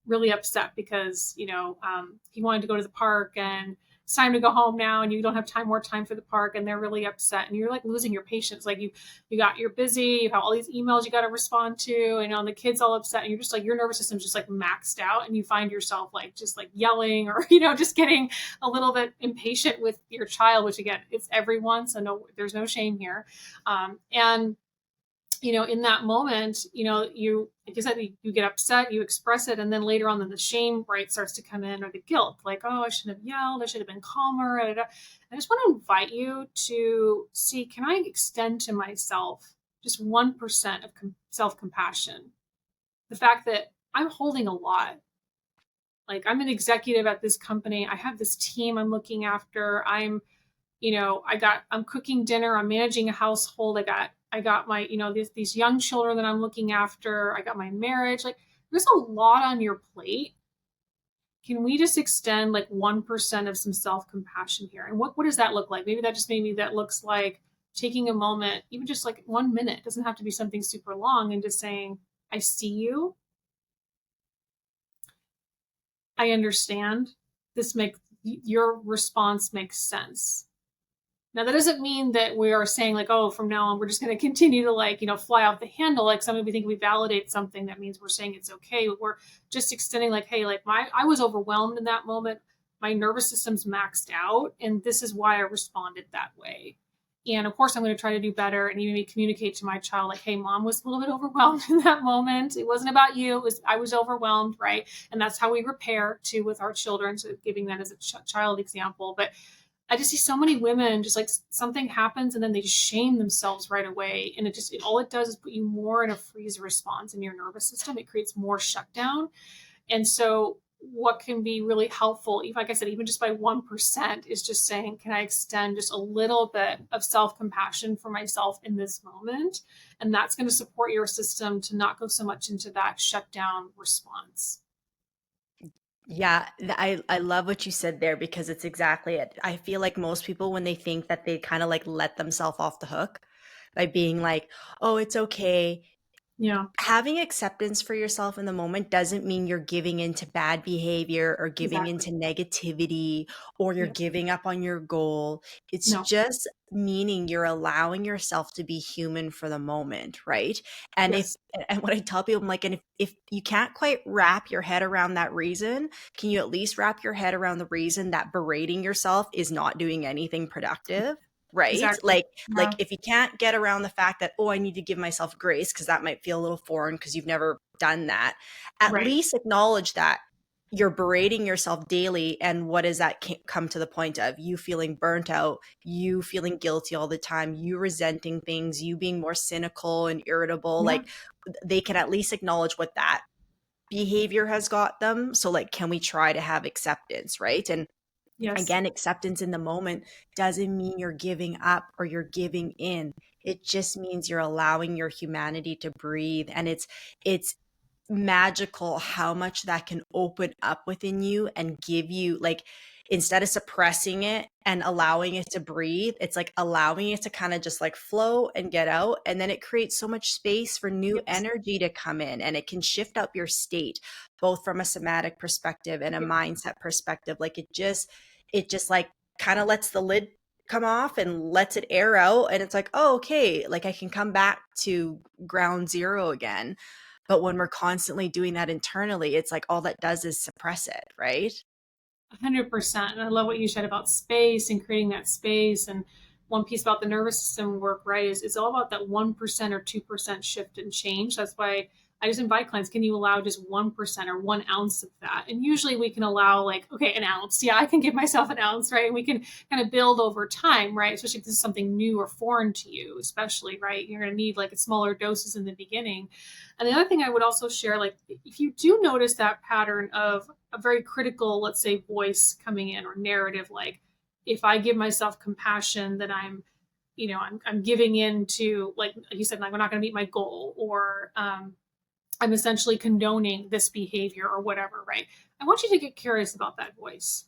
really upset because he wanted to go to the park and it's time to go home now, and you don't have more time for the park, and they're really upset, and you're like losing your patience. Like you're busy, you have all these emails you got to respond to, and the kids all upset, and you're just like, your nervous system's just like maxed out, and you find yourself like just like yelling, or just getting a little bit impatient with your child, which again, it's everyone, so no, there's no shame here. And in that moment, you, like you said, you get upset, you express it, and then later on, then the shame, right, starts to come in, or the guilt, like, oh, I shouldn't have yelled, I should have been calmer. I just want to invite you to see, can I extend to myself just 1% of self-compassion? The fact that I'm holding a lot. Like, I'm an executive at this company. I have this team I'm looking after. I'm cooking dinner, I'm managing a household. I got my, these young children that I'm looking after. I got my marriage. Like, there's a lot on your plate. Can we just extend like 1% of some self-compassion here? And what does that look like? Maybe that looks like taking a moment, even just like 1 minute. It doesn't have to be something super long, and just saying, I see you. I understand. Your response makes sense. Now, that doesn't mean that we are saying like, oh, from now on, we're just going to continue to like, fly off the handle. Like, some of we think we validate something, that means we're saying it's okay. But we're just extending like, hey, like I was overwhelmed in that moment. My nervous system's maxed out, and this is why I responded that way. And of course, I'm going to try to do better, and even communicate to my child like, hey, mom was a little bit overwhelmed in that moment. It wasn't about you. I was overwhelmed, right? And that's how we repair too with our children. So giving that as a child example. But I just see so many women just like something happens, and then they just shame themselves right away. And all it does is put you more in a freeze response in your nervous system. It creates more shutdown. And so what can be really helpful, like I said, even just by 1%, is just saying, can I extend just a little bit of self-compassion for myself in this moment? And that's going to support your system to not go so much into that shutdown response. Yeah, I love what you said there because it's exactly it. I feel like most people, when they think that they kind of like let themselves off the hook by being like, oh, it's okay, Yeah, having acceptance for yourself in the moment doesn't mean you're giving into bad behavior or giving exactly. into negativity or you're Yeah. giving up on your goal. It's No. just meaning you're allowing yourself to be human for the moment, right? And if Yes. and what I tell people, I'm like, and if you can't quite wrap your head around that reason, can you at least wrap your head around the reason that berating yourself is not doing anything productive? Right? Exactly. Like Yeah. if you can't get around the fact that, oh, I need to give myself grace because that might feel a little foreign because you've never done that, at Right. least acknowledge that you're berating yourself daily. And what does that come to the point of? You feeling burnt out, you feeling guilty all the time, you resenting things, you being more cynical and irritable. Yeah. Like they can at least acknowledge what that behavior has got them. So like, can we try to have acceptance, right? And Yes. again, acceptance in the moment doesn't mean you're giving up or you're giving in. It just means you're allowing your humanity to breathe. And it's magical how much that can open up within you and give you, like, instead of suppressing it and allowing it to breathe, it's like allowing it to kind of just like flow and get out, and then it creates so much space for new Yes. energy to come in, and it can shift up your state both from a somatic perspective and a Yep. mindset perspective. Like it just like kind of lets the lid come off and lets it air out, and it's like, oh, okay, like I can come back to ground zero again. But when we're constantly doing that internally, it's like all that does is suppress it, right? 100%. And I love what you said about space and creating that space. And one piece about the nervous system work, right, is it's all about that 1% or 2% shift and change. That's why I just invite clients, can you allow just 1% or 1 ounce of that? And usually we can allow like, okay, an ounce. Yeah, I can give myself an ounce, right? And we can kind of build over time, right? Especially if this is something new or foreign to you, especially, right? You're going to need like smaller doses in the beginning. And the other thing I would also share, like if you do notice that pattern of a very critical, let's say, voice coming in or narrative, like if I give myself compassion, then I'm giving in to, like you said, like, I'm not going to meet my goal, or I'm essentially condoning this behavior or whatever, right? I want you to get curious about that voice.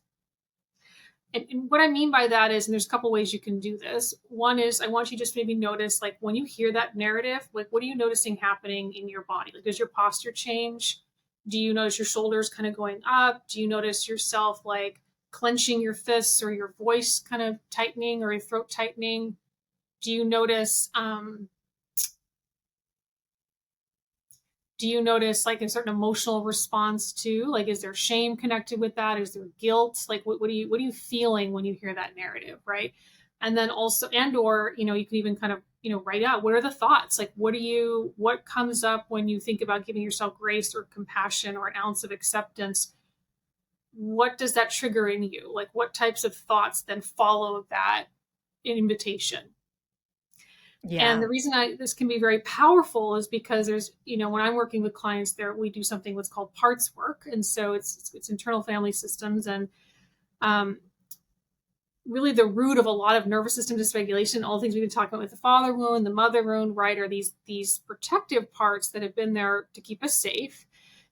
And what I mean by that is, and there's a couple ways you can do this. One is I want you to just maybe notice, like when you hear that narrative, like what are you noticing happening in your body? Like, does your posture change? Do you notice your shoulders kind of going up? Do you notice yourself like clenching your fists or your voice kind of tightening or your throat tightening? Do you notice like a certain emotional response too? Like, is there shame connected with that? Is there guilt? Like, what are you feeling when you hear that narrative, right? And then also, and or, you can even kind of, write out, what are the thoughts? Like, what comes up when you think about giving yourself grace or compassion or an ounce of acceptance? What does that trigger in you? Like, what types of thoughts then follow that invitation? And Yeah. the reason this can be very powerful is because there's, when I'm working with clients there, we do something what's called parts work. And so it's internal family systems. And um, really the root of a lot of nervous system dysregulation, all the things we've been talking about with the father wound, the mother wound, right, are these protective parts that have been there to keep us safe.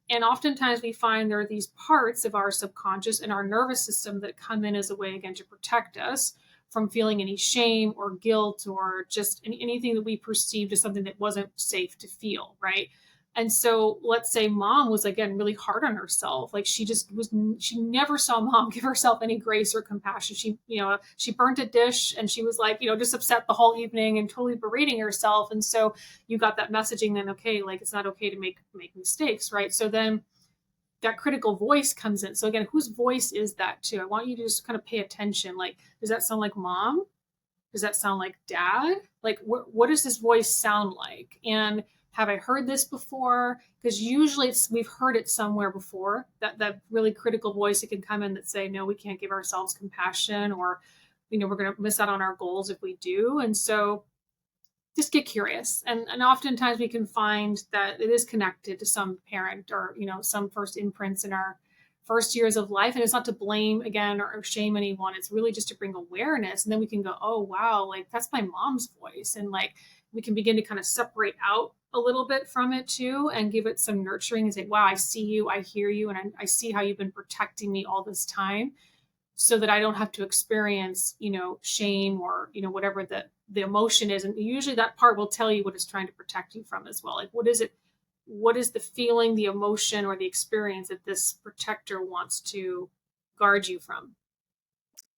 And oftentimes we find there are these parts of our subconscious and our nervous system that come in as a way, again, to protect us from feeling any shame or guilt or just anything that we perceived as something that wasn't safe to feel, right? And so let's say mom was, again, really hard on herself. Like she never saw mom give herself any grace or compassion. She burnt a dish and she was like, just upset the whole evening and totally berating herself. And so you got that messaging then, okay, like it's not okay to make mistakes, right? So then that critical voice comes in. So again, whose voice is that too? I want you to just kind of pay attention. Like, does that sound like mom? Does that sound like dad? Like, what does this voice sound like? And have I heard this before? Because usually we've heard it somewhere before. That really critical voice that can come in that say, no, we can't give ourselves compassion, or we're going to miss out on our goals if we do. And so just get curious. And oftentimes we can find that it is connected to some parent or, some first imprints in our first years of life. And it's not to blame again or shame anyone. It's really just to bring awareness. And then we can go, oh, wow, like that's my mom's voice. And like we can begin to kind of separate out a little bit from it too and give it some nurturing and say, wow, I see you, I hear you, and I see how you've been protecting me all this time so that I don't have to experience, shame or, whatever the emotion is. And usually that part will tell you what it's trying to protect you from as well. Like, what is it? What is the feeling, the emotion, or the experience that this protector wants to guard you from?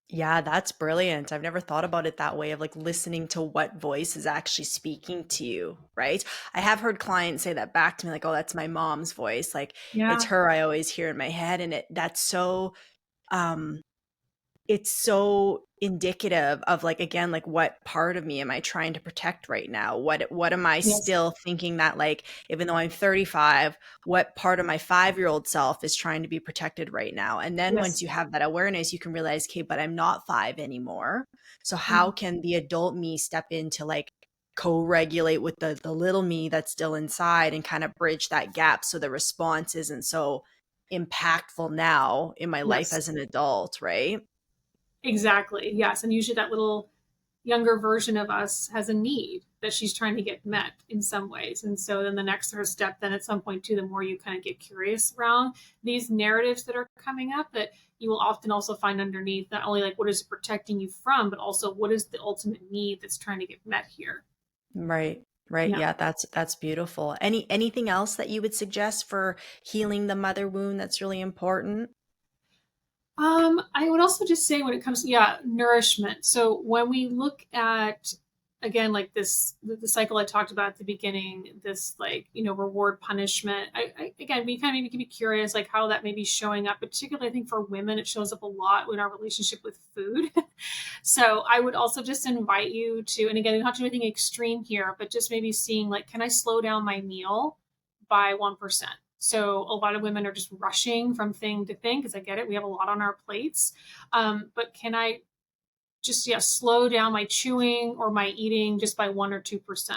Yeah, that's brilliant. I've never thought about it that way of like listening to what voice is actually speaking to you, right? I have heard clients say that back to me, like, oh, that's my mom's voice. Like it's Yeah. her I always hear in my head. And that's so um it's so indicative of like, again, like what part of me am I trying to protect right now? What am I Yes. still thinking that, like, even though I'm 35, what part of my 5-year-old self is trying to be protected right now? And then once Yes. you have that awareness, you can realize, okay, but I'm not 5 anymore. So how Mhm. can the adult me step in to like co-regulate with the little me that's still inside and kind of bridge that gap so the response isn't so impactful now in my life Yes. as an adult, right? Exactly. Yes. And usually that little younger version of us has a need that she's trying to get met in some ways. And so then the next sort of step, then at some point too, the more you kind of get curious around these narratives that are coming up, that you will often also find underneath not only like what is it protecting you from, but also what is the ultimate need that's trying to get met here. Right. Right. Yeah. Yeah, that's beautiful. Anything else that you would suggest for healing the mother wound that's really important? I would also just say when it comes to, yeah, nourishment. So when we look at, again, like the cycle I talked about at the beginning, this like, reward punishment, again, we kind of maybe can be curious, like how that may be showing up, particularly I think for women, it shows up a lot in our relationship with food. So I would also just invite you to, and again, not to do anything extreme here, but just maybe seeing like, can I slow down my meal by 1%? So a lot of women are just rushing from thing to thing because I get it. We have a lot on our plates. But can I just, yeah, slow down my chewing or my eating just by 1 or 2%?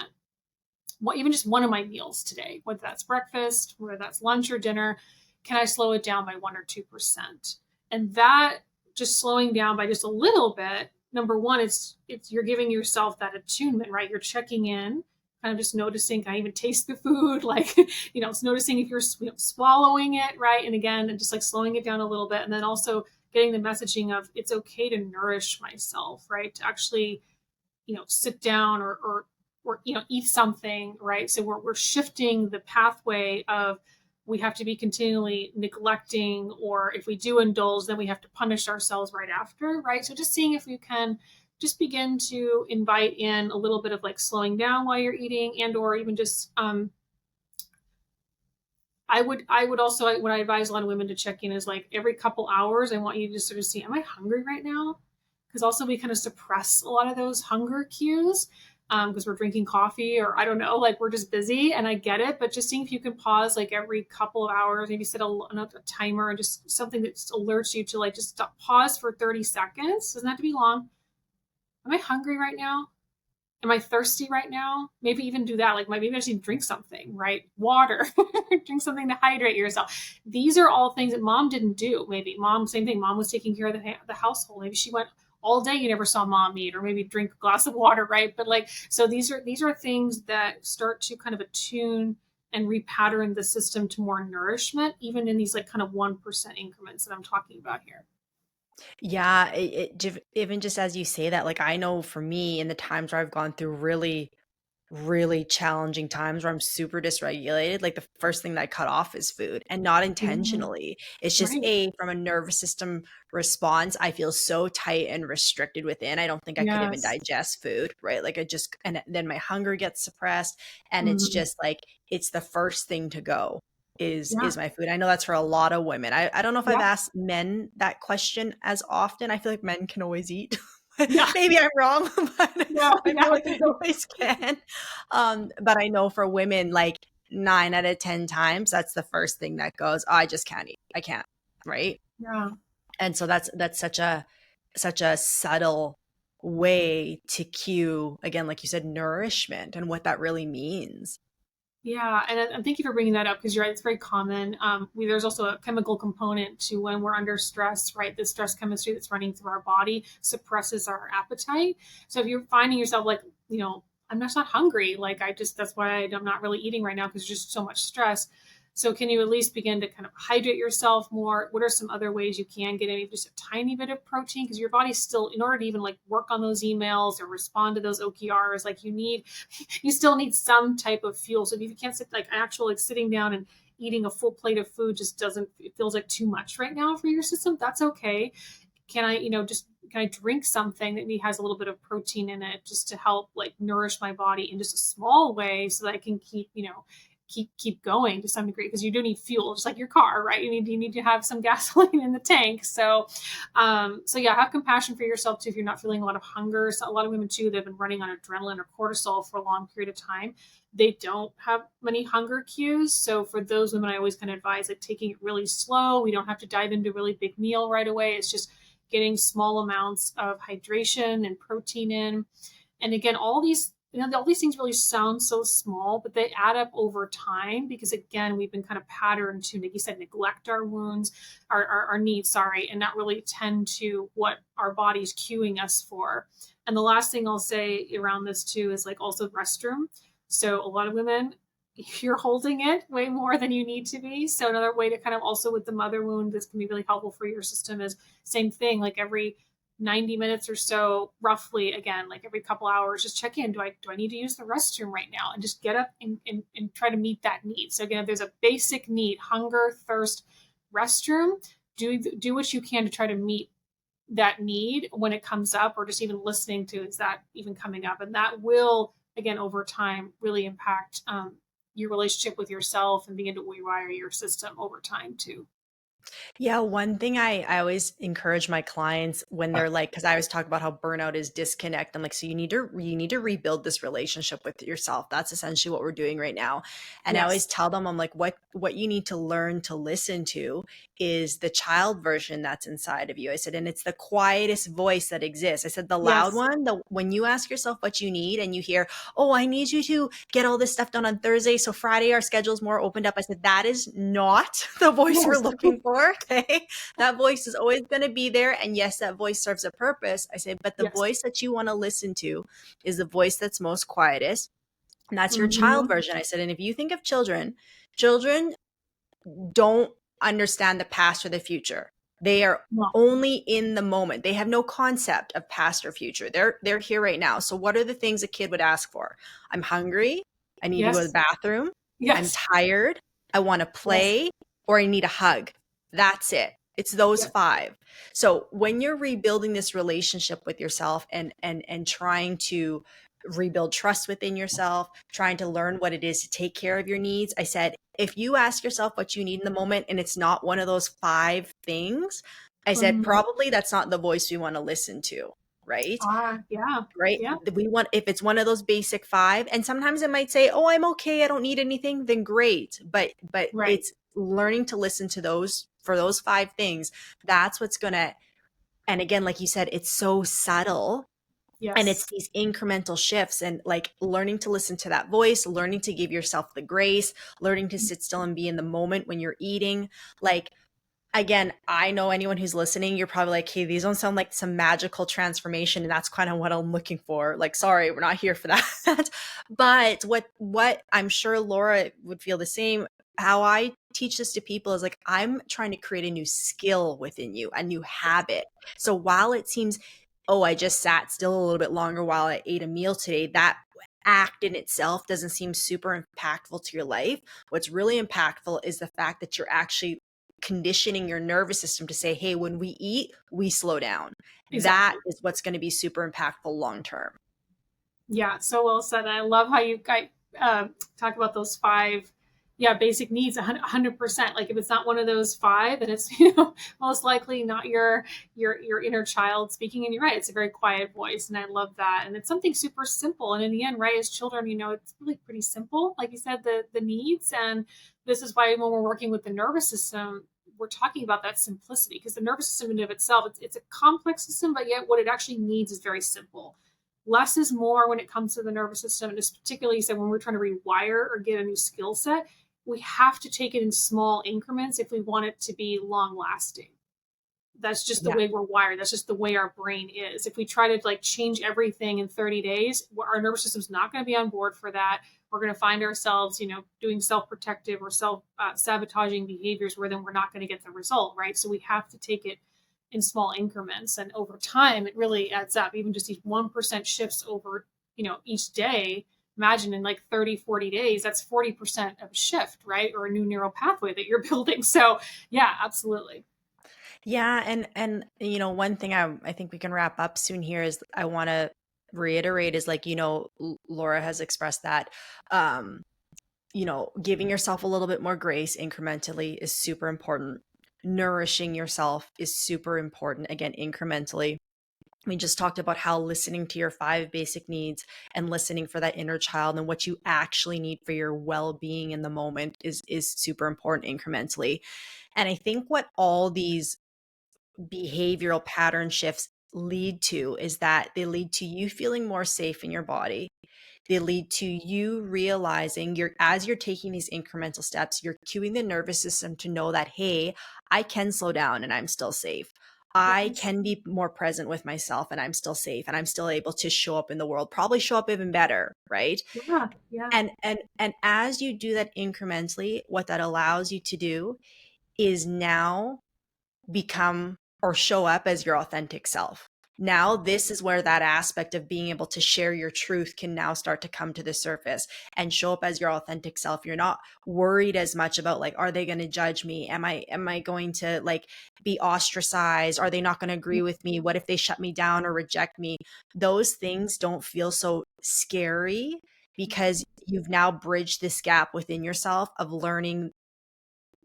Well, even just one of my meals today, whether that's breakfast, whether that's lunch or dinner, can I slow it down by 1 or 2%? And that just slowing down by just a little bit, number one, it's you're giving yourself that attunement, right? You're checking in, kind of just noticing, can I even taste the food? Like, it's noticing if you're swallowing it, right? And again, and just like slowing it down a little bit. And then also getting the messaging of it's okay to nourish myself, right? To actually, sit down or eat something, right? So we're shifting the pathway of we have to be continually neglecting, or if we do indulge, then we have to punish ourselves right after, right? So just seeing if you can just begin to invite in a little bit of like slowing down while you're eating, and or even just I would also, what I advise a lot of women to check in is like every couple hours, I want you to just sort of see, am I hungry right now? Because also we kind of suppress a lot of those hunger cues because we're drinking coffee, or I don't know, like we're just busy, and I get it, but just seeing if you can pause like every couple of hours, maybe set a timer, and just something that alerts you to like just stop, pause for 30 seconds. Doesn't have to be long. Am I hungry right now? Am I thirsty right now? Maybe even do that. Like maybe I just need to drink something, right? Water, drink something to hydrate yourself. These are all things that mom didn't do. Maybe mom, same thing. Mom was taking care of the household. Maybe she went all day. You never saw mom eat, or maybe drink a glass of water, right? But like, so these are things that start to kind of attune and repattern the system to more nourishment, even in these like kind of 1% increments that I'm talking about here. Yeah, even just as you say that, like I know for me, in the times where I've gone through really challenging times where I'm super dysregulated, like the first thing that I cut off is food, and not Yeah, intentionally. It's just right. from a nervous system response. I feel so tight and restricted within. I don't think I could even Yes. digest food, right? Like I just, and then my hunger gets suppressed, and it's Mhm. just like it's the first thing to go Yeah. is my food. I know that's for a lot of women. I don't know if I've Yeah. asked men that question as often. I feel like men can always eat. Yeah. Maybe I'm wrong, but Yeah. I feel Yeah. like they always can. But I know for women, like 9 out of 10 times, that's the first thing that goes, oh, I just can't eat. I can't. Right. Yeah. And so that's such a subtle way to cue, again, like you said, nourishment and what that really means. Yeah, and thank you for bringing that up, because you're right. It's very common. There's also a chemical component to when we're under stress, right? The stress chemistry that's running through our body suppresses our appetite. So if you're finding yourself like, I'm just not hungry, like that's why I'm not really eating right now, because there's just so much stress. So can you at least begin to kind of hydrate yourself more? What are some other ways you can get in just a tiny bit of protein? Because your body's still, in order to even like work on those emails or respond to those OKRs, like you still need some type of fuel. So if you can't sit like actual like sitting down and eating a full plate of food just doesn't, it feels like too much right now for your system, that's okay. Can I, just can I drink something that maybe has a little bit of protein in it, just to help like nourish my body in just a small way, so that I can keep, keep going to some degree, because you do need fuel, just like your car, right? You need to have some gasoline in the tank. So yeah, have compassion for yourself too if you're not feeling a lot of hunger. So a lot of women too, they've been running on adrenaline or cortisol for a long period of time. They don't have many hunger cues. So for those women, I always kind of advise like taking it really slow. We don't have to dive into a really big meal right away. It's just getting small amounts of hydration and protein in. And again, all these things really sound so small, but they add up over time, because again, we've been kind of patterned to, like you said, neglect our wounds, our needs, sorry, and not really tend to what our body's cueing us for. And the last thing I'll say around this too is like also restroom. So a lot of women, you're holding it way more than you need to be. So another way to kind of also with the mother wound, this can be really helpful for your system, is same thing, like every 90 minutes or so, roughly, again, like every couple hours, just check in. Do I need to use the restroom right now? And just get up and try to meet that need. So again, if there's a basic need, hunger, thirst, restroom, do what you can to try to meet that need when it comes up, or just even listening to, is that even coming up? And that will, again, over time, really impact your relationship with yourself, and begin to rewire your system over time too. Yeah, one thing I always encourage my clients when they're like, because I always talk about how burnout is disconnect. I'm like, so you need to rebuild this relationship with yourself. That's essentially what we're doing right now. And I always Yes. tell them, I'm like, what you need to learn to listen to is the child version that's inside of you. I said, and it's the quietest voice that exists. I said, the loud Yes. one, the when you ask yourself what you need and you hear, oh, I need you to get all this stuff done on Thursday, so Friday our schedule's more opened up. I said, that is not the voice we're Yes. looking for. Okay. That voice is always going to be there. And yes, that voice serves a purpose. I say, but the Yes. voice that you want to listen to is the voice that's most quietest. And that's your child Mm-hmm. version. I said, and if you think of children don't understand the past or the future. They are No. only in the moment. They have no concept of past or future. They're here right now. So what are the things a kid would ask for? I'm hungry. I need to go to the Yes. bathroom. I'm Yes. tired. I want to Yes. play, or I need a hug. That's it. It's those Yep. five. So when you're rebuilding this relationship with yourself and trying to rebuild trust within yourself, trying to learn what it is to take care of your needs, I said, if you ask yourself what you need in the moment and it's not one of those five things, I said, Mhm. probably that's not the voice we want to listen to, right? Yeah. Right? Yeah. We want, if it's one of those basic five, and sometimes it might say, "Oh, I'm okay. I don't need anything," then great. But Right. it's learning to listen to those for those five things. That's what's gonna, and again, like you said, it's so subtle, and it's Yes. these incremental shifts, and like learning to listen to that voice, learning to give yourself the grace, learning to sit still and be in the moment when you're eating. Like, again, I know anyone who's listening, you're probably like, hey, these don't sound like some magical transformation. And that's kind of what I'm looking for. Like, sorry, we're not here for that. But what I'm sure Laura would feel the same. How I teach this to people is like, I'm trying to create a new skill within you, a new habit. So while it seems, oh, I just sat still a little bit longer while I ate a meal today, that act in itself doesn't seem super impactful to your life. What's really impactful is the fact that you're actually conditioning your nervous system to say, hey, when we eat, we slow down. That Exactly. is what's going to be super impactful long term. Yeah, so well said. I love how you guys talk about those five, yeah, basic needs. 100%. Like if it's not one of those five, then it's most likely not your inner child speaking. And you're right; it's a very quiet voice, and I love that. And it's something super simple. And in the end, right, as children, it's really pretty simple. Like you said, the needs, and this is why when we're working with the nervous system, we're talking about that simplicity because the nervous system in and of itself, it's a complex system, but yet what it actually needs is very simple. Less is more when it comes to the nervous system, and just particularly, you said, when we're trying to rewire or get a new skill set, we have to take it in small increments if we want it to be long lasting. That's just the Yeah. way we're wired. That's just the way our brain is. If we try to like change everything in 30 days, our nervous system's not going to be on board for that. We're going to find ourselves, doing self-protective or self-sabotaging behaviors where then we're not going to get the result, right? So we have to take it in small increments, and over time, it really adds up. Even just these 1% shifts over, each day. Imagine in like 30, 40 days, that's 40% of a shift, right? Or a new neural pathway that you're building. So yeah, absolutely. Yeah, and one thing I think we can wrap up soon here is I want to reiterate is like, Laura has expressed that um giving yourself a little bit more grace incrementally is super important. Nourishing yourself is super important, again, incrementally. We just talked about how listening to your five basic needs and listening for that inner child and what you actually need for your well-being in the moment is super important incrementally. And I think what all these behavioral pattern shifts lead to is that they lead to you feeling more safe in your body. They lead to you realizing as you're taking these incremental steps, you're cueing the nervous system to know that, hey, I can slow down and I'm still safe. I Yes. can be more present with myself and I'm still safe and I'm still able to show up in the world, probably show up even better, right? Yeah. Yeah. And as you do that incrementally, what that allows you to do is now become or show up as your authentic self. Now, this is where that aspect of being able to share your truth can now start to come to the surface and show up as your authentic self. You're not worried as much about like, are they going to judge me? Am I going to like be ostracized? Are they not going to agree with me? What if they shut me down or reject me? Those things don't feel so scary because you've now bridged this gap within yourself of learning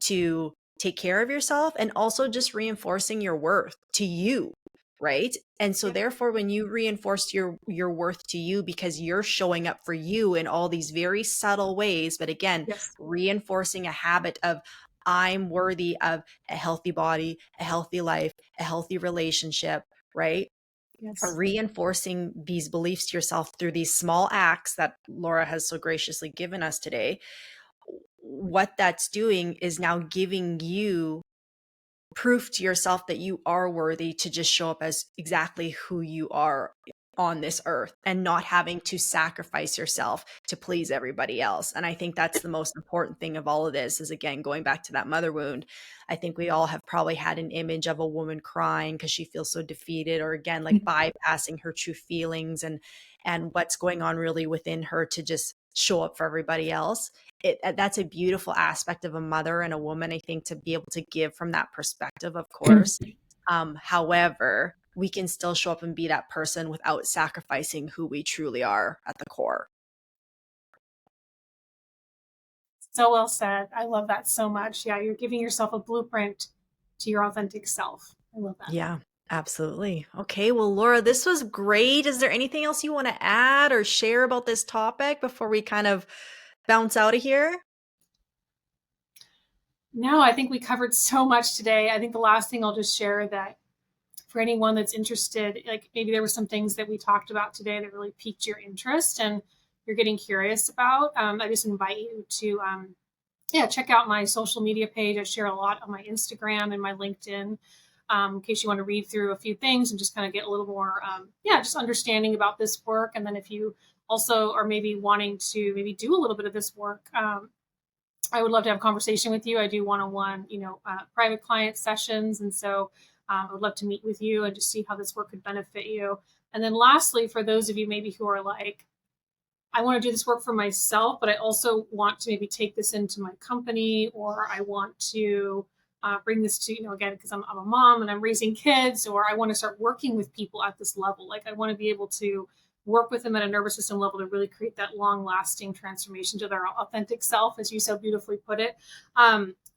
to take care of yourself and also just reinforcing your worth to you, right? And so Yeah. therefore when you reinforce your worth to you because you're showing up for you in all these very subtle ways, but again, Yes. reinforcing a habit of I'm worthy of a healthy body, a healthy life, a healthy relationship, right? Yes. Reinforcing these beliefs to yourself through these small acts that Laura has so graciously given us today, what that's doing is now giving you proof to yourself that you are worthy to just show up as exactly who you are on this earth and not having to sacrifice yourself to please everybody else. And I think that's the most important thing of all of this is, again, going back to that mother wound. I think we all have probably had an image of a woman crying because she feels so defeated, or again, like bypassing her true feelings and what's going on really within her to just show up for everybody else. That's a beautiful aspect of a mother and a woman, I think, to be able to give from that perspective, of course. However, we can still show up and be that person without sacrificing who we truly are at the core. So well said. I love that so much. Yeah, you're giving yourself a blueprint to your authentic self. I love that. Yeah, absolutely. Okay, well, Laura, this was great. Is there anything else you want to add or share about this topic before we kind of bounce out of here? No, I think we covered so much today. I think the last thing I'll just share that for anyone that's interested, like maybe there were some things that we talked about today that really piqued your interest and you're getting curious about, I just invite you to yeah, check out my social media page. I share a lot on my Instagram and my LinkedIn, in case you want to read through a few things and just kind of get a little more, yeah, just understanding about this work. And then if you also are maybe wanting to maybe do a little bit of this work, I would love to have a conversation with you. I do one-on-one, private client sessions. And so I would love to meet with you and just see how this work could benefit you. And then lastly, for those of you maybe who are like, I want to do this work for myself, but I also want to maybe take this into my company, or I want to bring this to, again, because I'm a mom and I'm raising kids, or I want to start working with people at this level. Like I want to be able to work with them at a nervous system level to really create that long lasting transformation to their authentic self, as you so beautifully put it.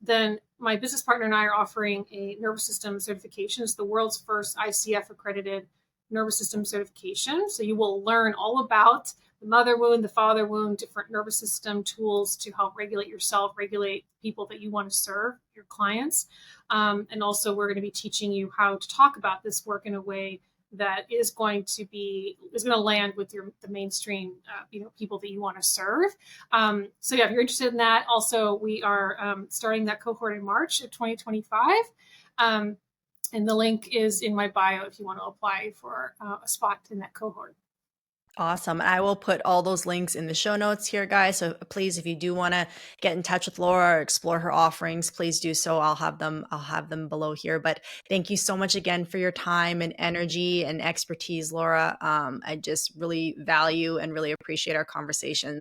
Then my business partner and I are offering a nervous system certification. It's the world's first ICF accredited nervous system certification. So you will learn all about the mother wound, the father wound, different nervous system tools to help regulate yourself, regulate people that you want to serve, your clients. And also we're going to be teaching you how to talk about this work in a way that is going to land with the mainstream, people that you want to serve. So yeah, if you're interested in that, also we are starting that cohort in March of 2025. And the link is in my bio if you want to apply for a spot in that cohort. Awesome. I will put all those links in the show notes here, guys. So please, if you do want to get in touch with Laura or explore her offerings, please do so. I'll have them below here. But thank you so much again for your time and energy and expertise, Laura. I just really value and really appreciate our conversation.